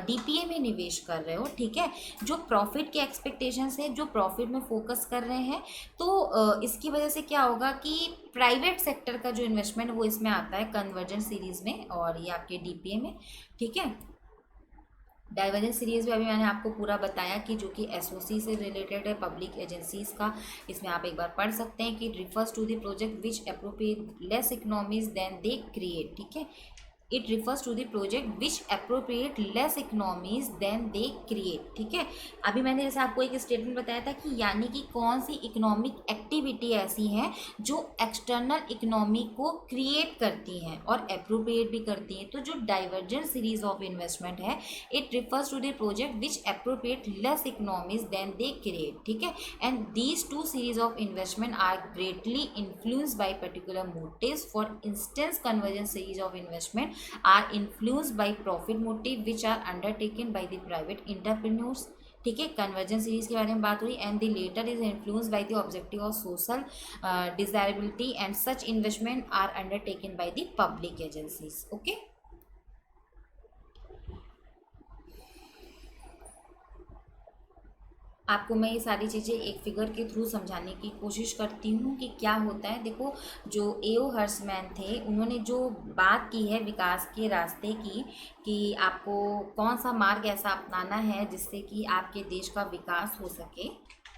डीपीए में निवेश कर रहे हो, ठीक है, जो प्रॉफिट के एक्सपेक्टेशन है, जो प्रॉफिट में फोकस कर रहे हैं, तो इसकी वजह से क्या होगा कि प्राइवेट सेक्टर का जो इन्वेस्टमेंट वो इसमें आता है कन्वर्जेंट सीरीज में, और ये आपके डीपीए में, ठीक है। डाइवर्जेंट सीरीज में अभी मैंने आपको पूरा बताया कि जो कि एसओसी से रिलेटेड है, पब्लिक एजेंसीज का, इसमें आप एक बार पढ़ सकते हैं कि refers to the project which appropriate less economies than they create, ठीक है। It refers to the project which appropriate less economies than they create, ठीक है। अभी मैंने जैसे आपको एक स्टेटमेंट बताया था कि यानी कि कौन सी इकोनॉमिक एक्टिविटी ऐसी हैं जो एक्सटर्नल इकोनॉमी को क्रिएट करती हैं और अप्रोप्रिएट भी करती हैं। तो जो डाइवर्जेंट सीरीज ऑफ इन्वेस्टमेंट है, it refers to the project which appropriate less economies than they create, ठीक है। And these two series of investment are greatly influenced by particular motives. For instance, convergent series of investment are influenced by profit motive which are undertaken by the private entrepreneurs, ठीक है। Conversion series के बारे में बात हुई, and the latter is influenced by the objective of social desirability and such investment are undertaken by the public agencies, okay. आपको मैं ये सारी चीज़ें एक फिगर के थ्रू समझाने की कोशिश करती हूँ कि क्या होता है। देखो, जो एओ हर्समैन थे उन्होंने जो बात की है विकास के रास्ते की, कि आपको कौन सा मार्ग ऐसा अपनाना है जिससे कि आपके देश का विकास हो सके,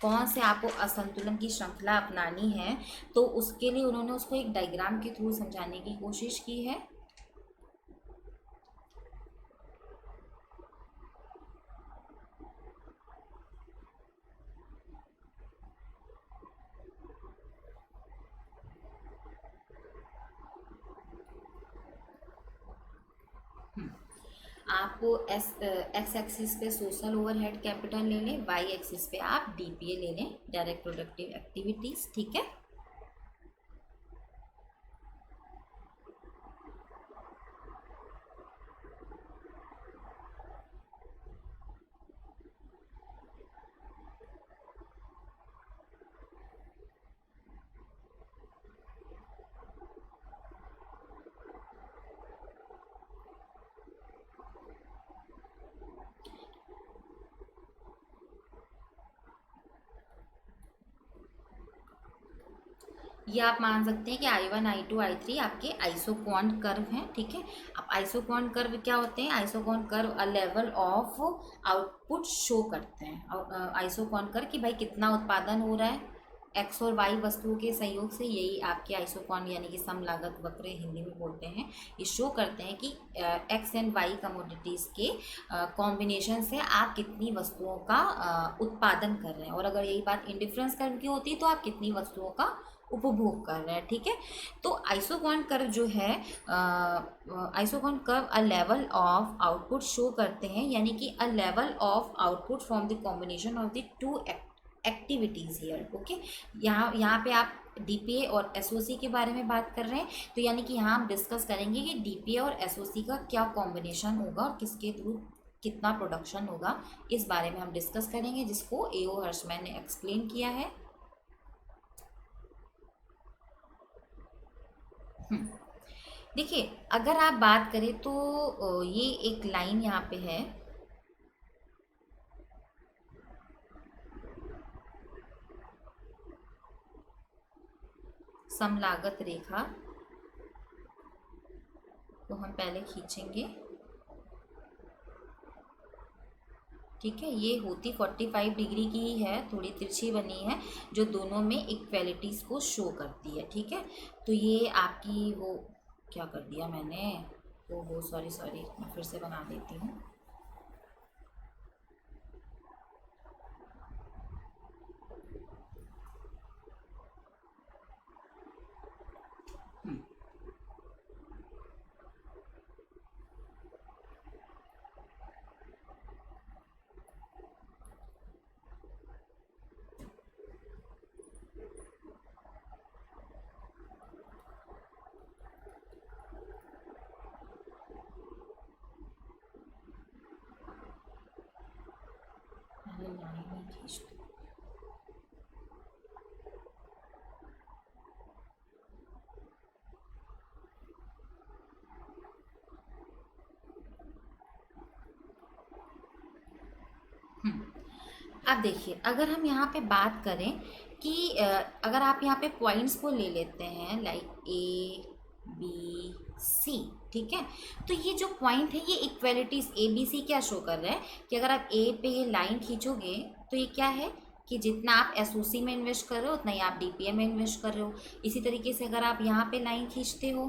कौन से आपको असंतुलन की श्रृंखला अपनानी है, तो उसके लिए उन्होंने उसको एक डायग्राम के थ्रू समझाने की कोशिश की है। आप एक्स एक्सिस पे सोशल ओवरहेड कैपिटल ले लें, वाई एक्सिस पे आप डीपीए ले लें, डायरेक्ट प्रोडक्टिव एक्टिविटीज़, ठीक है। ये आप मान सकते हैं कि I1 I2 I3 आपके आइसोक्वांट कर्व हैं, ठीक है। अब आइसोक्वांट कर्व क्या होते हैं? Isoquant curve a level of output show करते हैं। आइसोक्वांट कर्व कि भाई कितना उत्पादन हो रहा है एक्स और वाई वस्तुओं के संयोग से, यही आपके आइसोक्वांट यानी कि सम लागत वक्र हिंदी में बोलते हैं। ये शो करते हैं कि एक्स एंड वाई कमोडिटीज़ के कॉम्बिनेशन से आप कितनी वस्तुओं का उत्पादन कर रहे हैं, और अगर यही बात इंडिफरेंस कर्व की होती तो आप कितनी वस्तुओं का उपभोग कर रहे हैं, ठीक है। तो आइसोक्वांट कर्व जो है, isoquant curve a level of output show करते हैं, यानी कि a level of output from the combination of the two activities here, okay. यहाँ पे आप डीपीए और एसओसी के बारे में बात कर रहे हैं, तो यानी कि यहाँ हम डिस्कस करेंगे कि डीपीए और एसओसी का क्या कॉम्बिनेशन होगा और किसके थ्रू कितना प्रोडक्शन होगा, इस बारे में हम डिस्कस करेंगे, जिसको एओ हर्शमैन ने एक्सप्लेन किया है। देखिए, अगर आप बात करें तो ये एक लाइन यहाँ पे है, समलागत रेखा को हम पहले खींचेंगे, ठीक है। ये होती 45 डिग्री की ही है, थोड़ी तिरछी बनी है, जो दोनों में इक्वेलिटीज़ को शो करती है, ठीक है। तो ये आपकी वो क्या कर दिया मैंने, वो सॉरी सॉरी, मैं फिर से बना देती हूँ। पहले लाइन ही खींच दो। अब देखिए, अगर हम यहाँ पे बात करें कि अगर आप यहाँ पे पॉइंट्स को ले लेते हैं, लाइक ए बी सी, ठीक है। तो ये जो पॉइंट है, ये इक्वेलिटीज ए बी सी क्या शो कर रहे हैं कि अगर आप ए पे ये लाइन खींचोगे तो ये क्या है कि जितना आप एसओसी में इन्वेस्ट कर रहे हो उतना ही आप डीपीए में इन्वेस्ट कर रहे हो। इसी तरीके से अगर आप यहाँ पे लाइन खींचते हो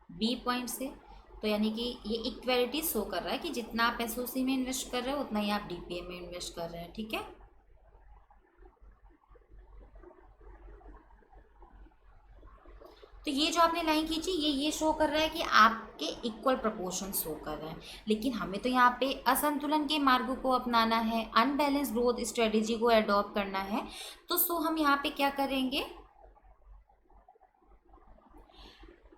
बी पॉइंट से, तो यानी कि ये इक्वेलिटी शो कर रहा है कि जितना आप एसओसी में इन्वेस्ट कर रहे हो उतना ही आप डीपीए में इन्वेस्ट कर रहे हैं, ठीक है। तो ये जो आपने लाइन खींची, ये शो कर रहा है कि आपके इक्वल प्रपोर्शन शो कर रहे हैं, लेकिन हमें तो यहाँ पे असंतुलन के मार्ग को अपनाना है, अनबैलेंस ग्रोथ स्ट्रेटेजी को अडॉप्ट करना है। तो सो हम यहाँ पे क्या करेंगे,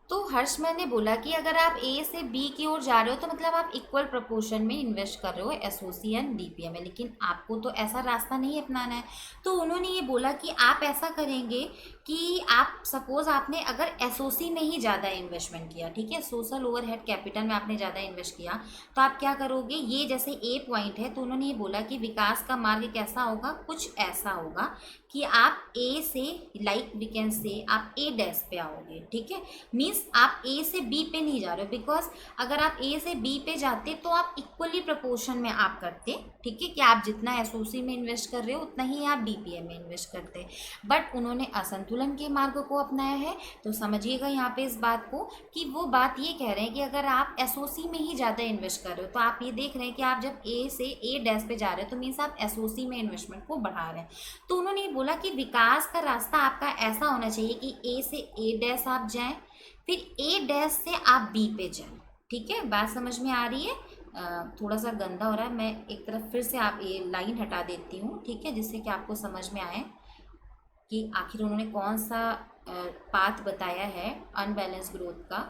तो हर्षमैन ने बोला कि अगर आप ए से बी की ओर जा रहे हो तो मतलब आप इक्वल प्रपोर्शन में इन्वेस्ट कर रहे हो एसओसी एंड डीपीए में, लेकिन आपको तो ऐसा रास्ता नहीं अपनाना है। तो उन्होंने ये बोला कि आप ऐसा करेंगे कि आप सपोज आपने अगर एसओसी में ही ज़्यादा इन्वेस्टमेंट किया, ठीक है, सोशल ओवरहेड कैपिटल में आपने ज़्यादा इन्वेस्ट किया, तो आप क्या करोगे, ये जैसे ए पॉइंट है, तो उन्होंने ये बोला कि विकास का मार्ग कैसा होगा, कुछ ऐसा होगा कि आप ए से, लाइक वी कैन से, आप ए डैश पे आओगे, ठीक है। मीन्स आप ए से बी पे नहीं जा रहे हो, बिकॉज अगर आप ए से बी पे जाते तो आप इक्वली प्रपोर्शन में आप करते, ठीक है, कि आप जितना एसओसी में इन्वेस्ट कर रहे हो उतना ही आप डीपीए में इन्वेस्ट करते। बट उन्होंने असंतुलन के मार्ग को अपनाया है, तो समझिएगा यहाँ पे इस बात को कि वो बात ये कह रहे हैं कि अगर आप एसओसी में ही ज़्यादा इन्वेस्ट कर रहे हो, तो आप ये देख रहे हैं कि आप जब ए से ए डैश पे जा रहे हो तो मीन्स आप एसओसी में इन्वेस्टमेंट को बढ़ा रहे हैं। तो उन्होंने बोला कि विकास का रास्ता आपका ऐसा होना चाहिए कि ए से ए डैश आप जाएं, फिर ए डैश से आप बी पे जाएं। ठीक है, बात समझ में आ रही है? थोड़ा सा गंदा हो रहा है, मैं एक तरफ फिर से आप ये लाइन हटा देती हूँ, ठीक है, जिससे कि आपको समझ में आए कि आखिर उन्होंने कौन सा पाथ बताया है अनबैलेंस ग्रोथ का।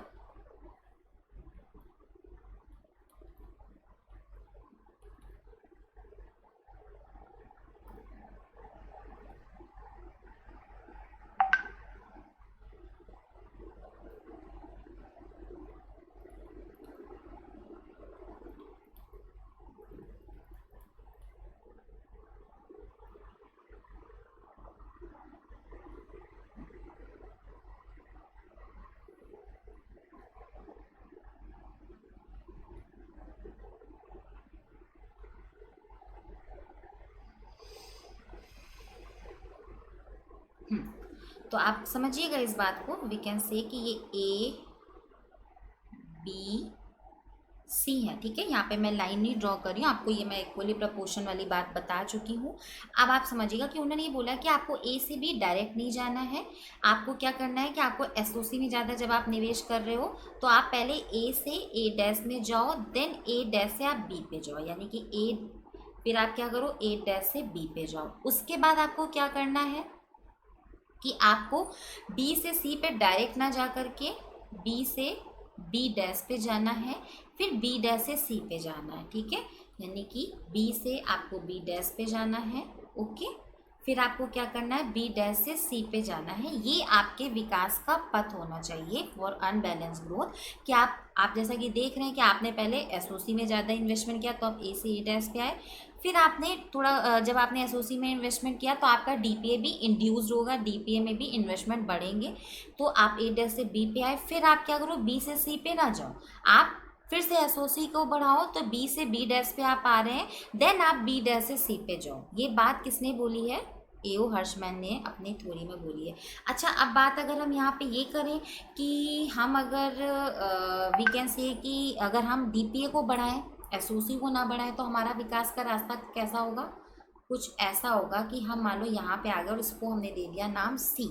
तो आप समझिएगा इस बात को, वी कैन से कि ये ए बी सी है। ठीक है, यहाँ पे मैं लाइन नहीं ड्रॉ कर रही हूँ, आपको ये मैं इक्वली प्रपोर्शन वाली बात बता चुकी हूँ। अब आप समझिएगा कि उन्होंने ये बोला कि आपको ए से बी डायरेक्ट नहीं जाना है, आपको क्या करना है कि आपको एसओसी में ज़्यादा जब आप निवेश कर रहे हो तो आप पहले ए से ए डैश में जाओ, देन ए डैश से आप बी पे जाओ, यानी कि ए, फिर आप क्या करो, ए डैश से बी पे जाओ। उसके बाद आपको क्या करना है कि आपको बी से सी पे डायरेक्ट ना जा करके बी से बी डैश पे जाना है, फिर बी डैश से सी पे जाना है। ठीक है, यानी कि बी से आपको बी डैश पे जाना है, ओके, फिर आपको क्या करना है, बी डैश से सी पे जाना है। ये आपके विकास का पथ होना चाहिए फॉर अनबैलेंस ग्रोथ। कि आप जैसा कि देख रहे हैं कि आपने पहले एसओसी में ज़्यादा इन्वेस्टमेंट किया तो आप ए से ए डैश पे आए, फिर आपने थोड़ा जब आपने एसओसी में इन्वेस्टमेंट किया तो आपका डीपीए भी इंड्यूस्ड होगा, डीपीए में भी इन्वेस्टमेंट बढ़ेगे, तो आप ए डैश से बी पे आए। फिर आप क्या करो, बी से सी पे ना जाओ, आप फिर से एसओसी को बढ़ाओ, तो बी से बी डैश पे आप आ रहे हैं, देन आप बी डैश से सी पे जाओ। ये बात किसने बोली है? एओ हर्शमैन ने अपनी थ्योरी में बोली है। अच्छा, अब बात अगर हम यहाँ पे ये करें कि हम अगर वी कैन से कि अगर हम डीपीए को बढ़ाएं, एसओसी को ना बढ़ाएं, तो हमारा विकास का रास्ता कैसा होगा? कुछ ऐसा होगा कि हम मान लो यहाँ पे आ गए और इसको हमने दे दिया नाम सी।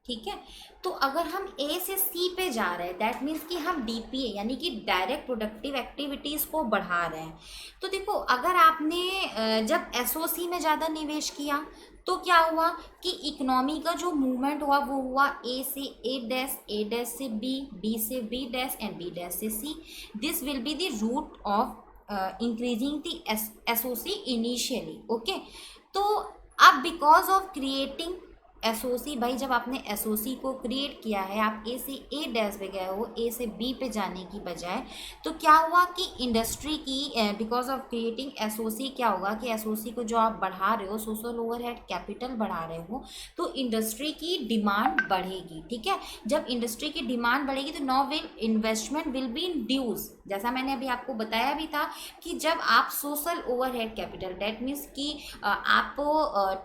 ठीक है, तो अगर हम ए से सी पे जा रहे हैं, दैट मीन्स कि हम डीपीए यानी कि डायरेक्ट प्रोडक्टिव एक्टिविटीज़ को बढ़ा रहे हैं। तो देखो, अगर आपने जब एसओसी में ज़्यादा निवेश किया तो क्या हुआ कि इकोनॉमी का जो मूवमेंट हुआ वो हुआ ए से ए डैश से बी से B dash and B dash से C. This will be the route of increasing the SOC initially, okay. तो अब बिकॉज ऑफ क्रिएटिंग एसओसी, भाई जब आपने एसओसी को क्रिएट किया है, आप ए से ए डैश पे गए हो ए से बी पे जाने की बजाय, तो क्या हुआ कि इंडस्ट्री की बिकॉज ऑफ क्रिएटिंग एसओसी क्या होगा कि एसओसी को जो आप बढ़ा रहे हो, सोशल ओवरहेड कैपिटल बढ़ा रहे हो, तो इंडस्ट्री की डिमांड बढ़ेगी। ठीक है, जब इंडस्ट्री की डिमांड बढ़ेगी तो now will investment will be induce. जैसा मैंने अभी आपको बताया भी था कि जब आप social overhead capital, that means कि आप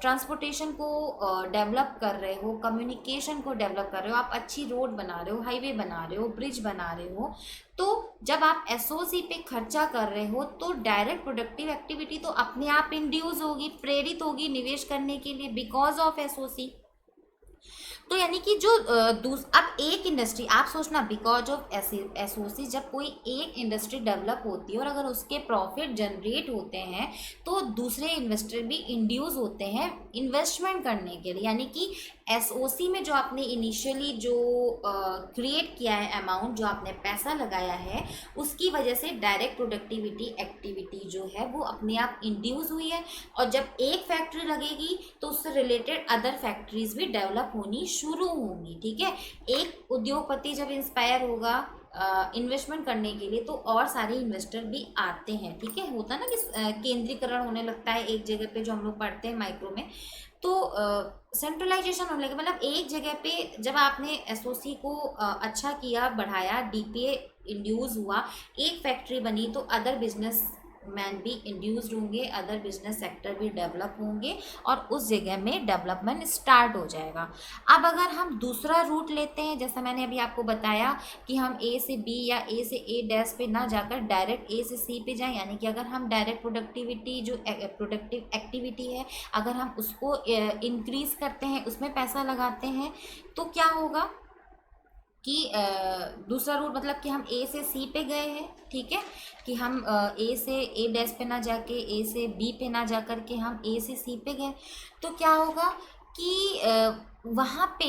ट्रांसपोर्टेशन को डेवलप कर रहे हो, कम्युनिकेशन को डेवलप कर रहे हो, आप अच्छी रोड बना रहे हो, हाईवे बना रहे हो, ब्रिज बना रहे हो, तो जब आप एसओसी पे खर्चा कर रहे हो तो डायरेक्ट प्रोडक्टिव एक्टिविटी तो अपने आप इंड्यूस होगी, प्रेरित होगी निवेश करने के लिए बिकॉज ऑफ एसओसी। तो यानी कि जो अब एक इंडस्ट्री आप सोचना, बिकॉज ऑफ एसओसी जब कोई एक इंडस्ट्री डेवलप होती है और अगर उसके प्रॉफिट जनरेट होते हैं तो दूसरे इन्वेस्टर भी इंड्यूस होते हैं इन्वेस्टमेंट करने के लिए। यानी कि एसओसी में जो आपने इनिशियली जो क्रिएट किया है अमाउंट, जो आपने पैसा लगाया है, उसकी वजह से डायरेक्ट प्रोडक्टिविटी एक्टिविटी जो है वो अपने आप इंड्यूस हुई है, और जब एक फैक्ट्री लगेगी तो उससे रिलेटेड अदर फैक्ट्रीज भी डेवलप होनी शुरू होंगी। ठीक है, एक उद्योगपति जब इंस्पायर होगा इन्वेस्टमेंट करने के लिए तो और सारे इन्वेस्टर भी आते हैं। ठीक है, होता ना कि केंद्रीकरण होने लगता है एक जगह पे, जो हम लोग पढ़ते हैं माइक्रो में, तो सेंट्रलाइजेशन होने लगे, मतलब एक जगह पे जब आपने एसओसी को अच्छा किया, बढ़ाया, डीपीए इंड्यूस हुआ, एक फैक्ट्री बनी, तो अदर बिजनेस मैन भी इंड्यूस्ड होंगे, अदर बिजनेस सेक्टर भी डेवलप होंगे और उस जगह में डेवलपमेंट स्टार्ट हो जाएगा। अब अगर हम दूसरा रूट लेते हैं, जैसा मैंने अभी आपको बताया कि हम ए से बी या ए से ए डैश पे ना जाकर डायरेक्ट ए से सी पे जाएं, यानी कि अगर हम डायरेक्ट प्रोडक्टिविटी जो प्रोडक्टिव एक्टिविटी है अगर हम उसको इंक्रीज करते हैं, उसमें पैसा लगाते हैं, तो क्या होगा कि दूसरा रूट मतलब कि हम ए से सी पे गए हैं, ठीक है, कि हम ए से ए डैश पे ना जाके ए से बी पे ना जा कर के हम ए से सी पे गए, तो क्या होगा कि वहाँ पे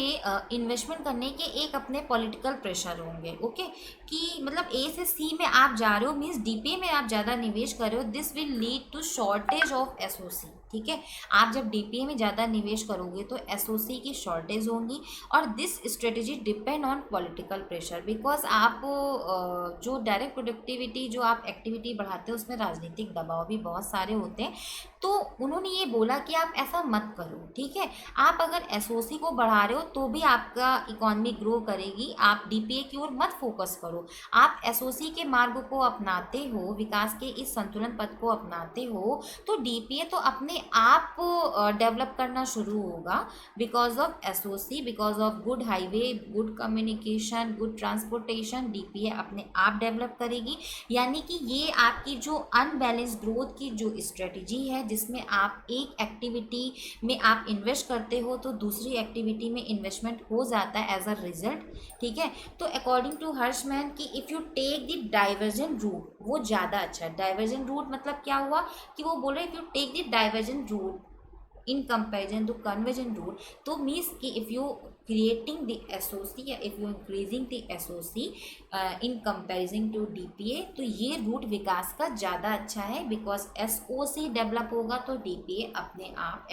इन्वेस्टमेंट करने के एक अपने पॉलिटिकल प्रेशर होंगे। ओके, कि मतलब ए से सी में आप जा रहे हो मीन्स डीपीए में आप ज़्यादा निवेश कर रहे हो, this will lead to shortage of SOC. ठीक है, आप जब डीपीए में ज़्यादा निवेश करोगे तो एसओसी की शॉर्टेज होंगी और this strategy depend on political pressure, because आप जो डायरेक्ट प्रोडक्टिविटी जो आप एक्टिविटी बढ़ाते हो उसमें राजनीतिक दबाव भी बहुत सारे होते हैं। तो उन्होंने ये बोला कि आप ऐसा मत करो, ठीक है, आप अगर एसओसी को बढ़ा रहे हो तो भी आपका इकोनॉमी ग्रो करेगी, आप डीपीए की ओर मत फोकस करो। आप एसओसी के मार्ग को अपनाते हो, विकास के इस संतुलन पथ को अपनाते हो, तो डीपीए तो अपने आप डेवलप करना शुरू होगा because of SOC, because of good highway, good communication, good transportation, DPA अपने आप डेवलप करेगी। यानी कि ये आपकी जो अनबैलेंस ग्रोथ की जो स्ट्रेटजी है, जिसमें आप एक एक्टिविटी में आप इन्वेस्ट करते हो तो दूसरी एक्टिविटी में इन्वेस्टमेंट हो जाता है एज अ रिजल्ट। ठीक है, तो अकॉर्डिंग टू हर्षमैन कि if you take the diversion route, वो ज़्यादा अच्छा है। डाइवर्जन रूट मतलब क्या हुआ कि वो बोल रहे if you take the diversion route in comparison to convergent route, तो मीन्स कि if you creating the SOC या if you increasing the SOC in comparison to DPA, तो ये रूट विकास का ज़्यादा अच्छा है बिकॉज SOC डेवलप होगा तो DPA अपने आप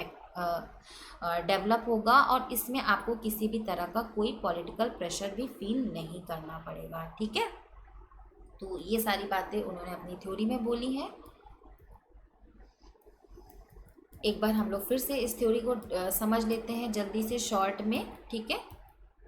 डेवलप होगा और इसमें आपको किसी भी तरह का कोई पॉलिटिकल प्रेशर भी फील नहीं करना पड़ेगा। ठीक है, तो ये सारी बातें उन्होंने अपनी थ्योरी में बोली हैं। एक बार हम लोग फिर से इस थ्योरी को समझ लेते हैं जल्दी से शॉर्ट में, ठीक है,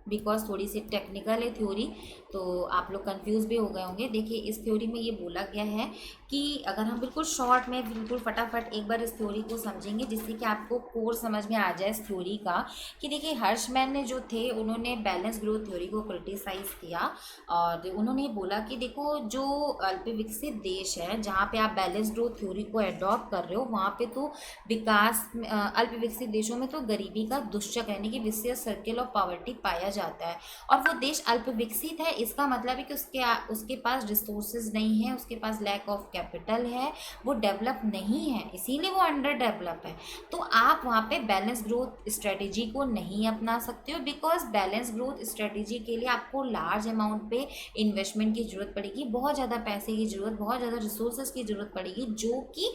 बिकॉज थोड़ी सी टेक्निकल है थ्योरी, तो आप लोग कंफ्यूज भी हो गए होंगे। देखिए, इस थ्योरी में ये बोला गया है कि अगर हम बिल्कुल शॉर्ट में बिल्कुल फटाफट एक बार इस थ्योरी को समझेंगे जिससे कि आपको कोर समझ में आ जाए इस थ्योरी का, कि देखिए हर्षमैन ने जो थे उन्होंने बैलेंस ग्रोथ थ्योरी को क्रिटिसाइज किया और उन्होंने बोला कि देखो जो अल्प विकसित देश है जहाँ पे आप बैलेंस ग्रोथ थ्योरी को एडॉप्ट कर रहे हो, वहाँ पे तो विकास अल्प विकसित देशों में तो गरीबी का दुष्चक्र यानी कि विशियस सर्किल ऑफ पॉवर्टी पाया जाता है। और वो देश अल्प विकसित है, इसका मतलब है कि उसके पास रिसोर्सेज नहीं है, उसके पास लैक ऑफ कैपिटल है, वो डेवलप नहीं है, इसीलिए वो अंडर डेवलप है। तो आप वहाँ पे बैलेंस ग्रोथ स्ट्रेटेजी को नहीं अपना सकते हो बिकॉज बैलेंस ग्रोथ स्ट्रेटेजी के लिए आपको लार्ज अमाउंट पे इन्वेस्टमेंट की जरूरत पड़ेगी, बहुत ज़्यादा पैसे की जरूरत, बहुत ज़्यादा रिसोर्सेज की जरूरत पड़ेगी जो कि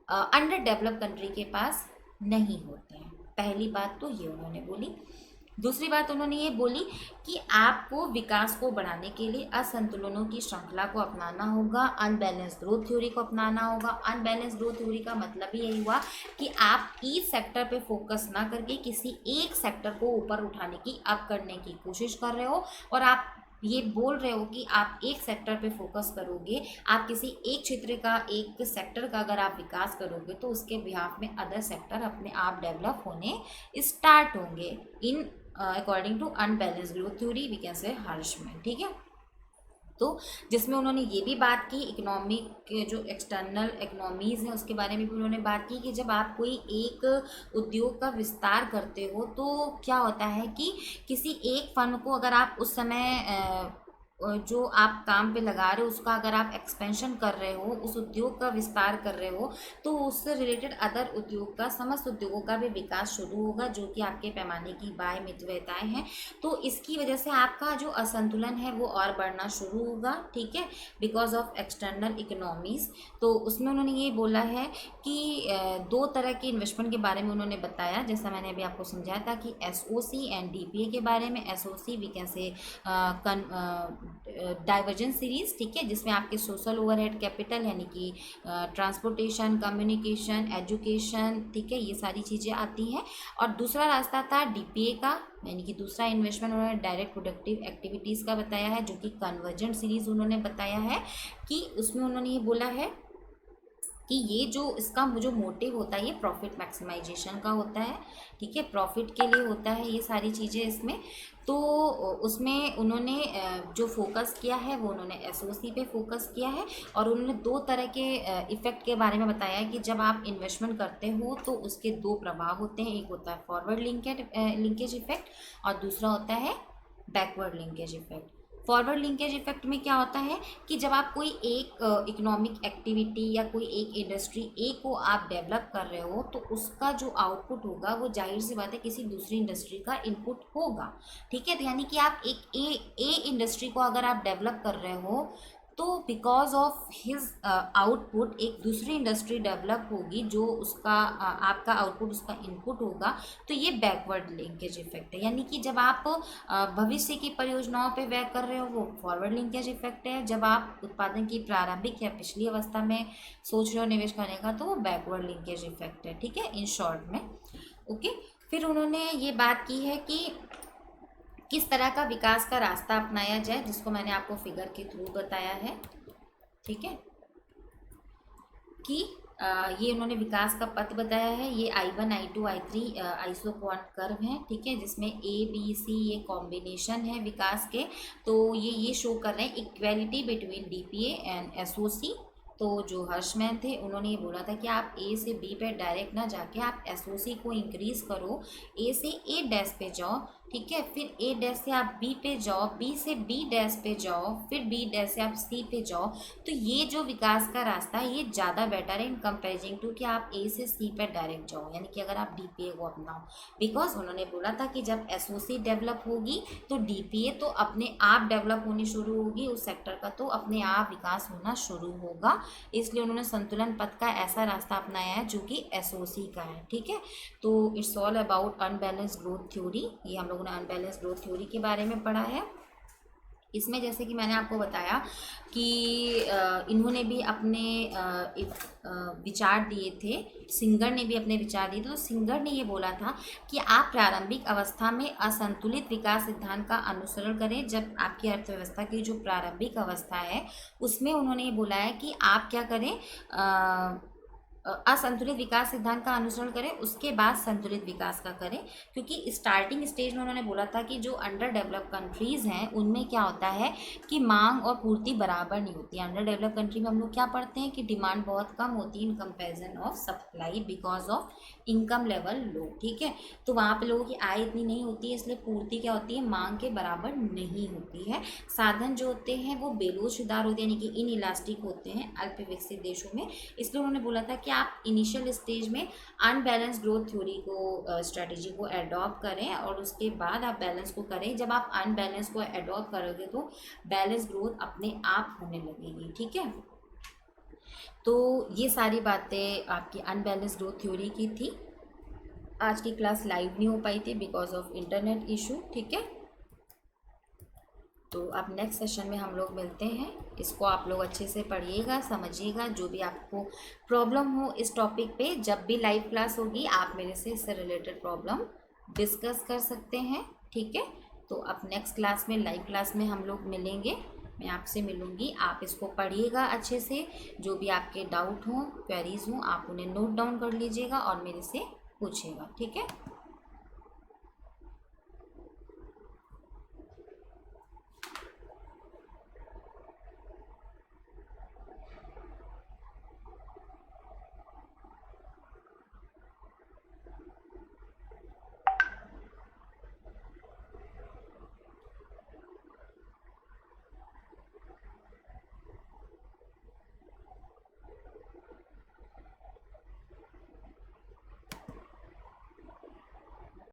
अंडर डेवलप कंट्री के पास नहीं होते हैं। पहली बात तो ये उन्होंने बोली। दूसरी बात उन्होंने ये बोली कि आपको विकास को बढ़ाने के लिए असंतुलनों की श्रृंखला को अपनाना होगा, अनबैलेंस ग्रोथ थ्योरी को अपनाना होगा। अनबैलेंस ग्रोथ थ्योरी का मतलब ही यही हुआ कि आप ईच सेक्टर पे फोकस ना करके किसी एक सेक्टर को ऊपर उठाने की अप करने की कोशिश कर रहे हो और आप ये बोल रहे हो कि आप एक सेक्टर पे फोकस करोगे, आप किसी एक क्षेत्र का, एक सेक्टर का अगर आप विकास करोगे तो उसके बिहाफ में अदर सेक्टर अपने आप डेवलप होने स्टार्ट होंगे in according to unbalance growth theory we can say Hirschman. ठीक है, तो जिसमें उन्होंने ये भी बात की इकोनॉमिक के जो एक्सटर्नल इकोनॉमीज़ हैं उसके बारे में भी उन्होंने बात की कि जब आप कोई एक उद्योग का विस्तार करते हो तो क्या होता है कि किसी एक फर्म को अगर आप उस समय जो आप काम पे लगा रहे हो उसका अगर आप एक्सपेंशन कर रहे हो, उस उद्योग का विस्तार कर रहे हो, तो उससे रिलेटेड अदर उद्योग का, समस्त उद्योगों का भी विकास शुरू होगा जो कि आपके पैमाने की बाह्य मितव्यताएं हैं। तो इसकी वजह से आपका जो असंतुलन है वो और बढ़ना शुरू होगा। ठीक है, बिकॉज ऑफ एक्सटर्नल इकोनॉमीज़। तो उसमें उन्होंने ये बोला है कि दो तरह के इन्वेस्टमेंट के बारे में उन्होंने बताया, जैसा मैंने अभी आपको समझाया था कि एसओसी एंड डीपीए के बारे में। SOC we can say divergence series, ठीक है, जिसमें आपके सोशल ओवरहेड कैपिटल यानी कि ट्रांसपोर्टेशन, कम्युनिकेशन, एजुकेशन, ठीक है, ये सारी चीज़ें आती हैं। और दूसरा रास्ता था डीपीए का, यानी कि दूसरा इन्वेस्टमेंट उन्होंने डायरेक्ट प्रोडक्टिव एक्टिविटीज़ का बताया है जो कि कन्वर्जेंट सीरीज उन्होंने बताया है कि उसमें उन्होंने ये बोला है कि ये जो इसका जो मोटिव होता है ये प्रॉफिट मैक्सिमाइजेशन का होता है, ठीक है, प्रॉफिट के लिए होता है ये सारी चीज़ें इसमें। तो उसमें उन्होंने जो फोकस किया है वो उन्होंने एसओसी पे फोकस किया है, और उन्होंने दो तरह के इफ़ेक्ट के बारे में बताया है कि जब आप इन्वेस्टमेंट करते हो तो उसके दो प्रभाव होते हैं, एक होता है फॉरवर्ड लिंकेज इफेक्ट और दूसरा होता है backward linkage effect. Forward linkage effect में क्या होता है कि जब आप कोई एक इकोनॉमिक एक्टिविटी या कोई एक इंडस्ट्री ए को आप डेवलप कर रहे हो तो उसका जो आउटपुट होगा वो जाहिर सी बात है किसी दूसरी इंडस्ट्री का इनपुट होगा, ठीक है। तो यानी कि आप एक ए इंडस्ट्री को अगर आप डेवलप कर रहे हो तो बिकॉज ऑफ हिज आउटपुट एक दूसरी इंडस्ट्री डेवलप होगी जो उसका आपका आउटपुट उसका इनपुट होगा, तो ये बैकवर्ड लिंकेज इफेक्ट है। यानी कि जब आप भविष्य की परियोजनाओं पे व्यय कर रहे हो वो फॉरवर्ड लिंकेज इफेक्ट है, जब आप उत्पादन की प्रारंभिक या पिछली अवस्था में सोच रहे हो निवेश करने का तो वो बैकवर्ड लिंकेज इफेक्ट है, ठीक है, इन शॉर्ट में। ओके, फिर उन्होंने ये बात की है कि किस तरह का विकास का रास्ता अपनाया जाए, जिसको मैंने आपको फिगर के थ्रू बताया है, ठीक है, कि ये उन्होंने विकास का पथ बताया है। ये I1 I2 I3 आइसोक्रोन कर्व है, ठीक है, जिसमें ABC ये कॉम्बिनेशन है विकास के। तो ये शो कर रहे हैं equality between DPA and SOC। तो जो हर्षमैन थे उन्होंने ये बोला था कि आप A से B पे डायरेक्ट ना जाके आप SOC को इंक्रीज करो, A से A डैश पे जाओ, ठीक है, फिर A डैश से आप B पे जाओ, B से B डैश पे जाओ, फिर B डैश से आप C पे जाओ। तो ये जो विकास का रास्ता है ये ज़्यादा बेटर है इन कंपेरिजन टू कि आप A से C पे डायरेक्ट जाओ, यानी कि अगर आप DPA को अपनाओ। बिकॉज उन्होंने बोला था कि जब SOC डेवलप होगी तो DPA तो अपने आप डेवलप होनी शुरू होगी, उस सेक्टर का तो अपने आप विकास होना शुरू होगा। इसलिए उन्होंने संतुलन पथ का ऐसा रास्ता अपनाया है जो कि SOC का है, ठीक है। तो it's all about unbalance growth theory. ये हम लोगों ने अनबैलेंस ग्रोथ थ्योरी के बारे में पढ़ा है। इसमें जैसे कि मैंने आपको बताया कि इन्होंने भी अपने विचार दिए थे, सिंगर ने भी अपने विचार दिए थे। तो सिंगर ने ये बोला था कि आप प्रारंभिक अवस्था में असंतुलित विकास सिद्धांत का अनुसरण करें। जब आपकी अर्थव्यवस्था की जो प्रारंभिक अवस्था है उसमें उन्होंने ये बोला है कि आप क्या करें, असंतुलित विकास सिद्धांत का अनुसरण करें, उसके बाद संतुलित विकास का करें। क्योंकि स्टार्टिंग स्टेज में उन्होंने बोला था कि जो अंडर डेवलप कंट्रीज़ हैं उनमें क्या होता है कि मांग और पूर्ति बराबर नहीं होती है। अंडर डेवलप कंट्री में हम लोग क्या पढ़ते हैं कि डिमांड बहुत कम होती है in comparison of supply because of income level low, ठीक है। तो वहाँ पे लोगों की आय इतनी नहीं होती है, इसलिए पूर्ति क्या होती है, मांग के बराबर नहीं होती है। साधन जो होते हैं वो बेलोचदार होते हैं, यानी कि इन इलास्टिक होते हैं अल्प विकसित देशों में। इसलिए उन्होंने बोला था कि आप इनिशियल स्टेज में अनबैलेंस ग्रोथ थ्योरी को स्ट्रेटेजी को एडॉप्ट करें और उसके बाद आप बैलेंस को करें। जब आप अनबैलेंस को एडॉप्ट करोगे तो बैलेंस ग्रोथ अपने आप होने लगेगी, ठीक है। तो ये सारी बातें आपकी अनबैलेंस ग्रोथ थ्योरी की थी। आज की क्लास लाइव नहीं हो पाई थी बिकॉज ऑफ इंटरनेट इशू, ठीक है। तो अब नेक्स्ट सेशन में हम लोग मिलते हैं। इसको आप लोग अच्छे से पढ़िएगा, समझिएगा। जो भी आपको प्रॉब्लम हो इस टॉपिक पे, जब भी लाइव क्लास होगी आप मेरे से इससे रिलेटेड प्रॉब्लम डिस्कस कर सकते हैं, ठीक है। तो अब नेक्स्ट क्लास में, लाइव क्लास में हम लोग मिलेंगे, मैं आपसे मिलूँगी। आप इसको पढ़िएगा अच्छे से, जो भी आपके डाउट हों, क्वेरीज हों, आप उन्हें नोट डाउन कर लीजिएगा और मेरे से पूछिएगा, ठीक है।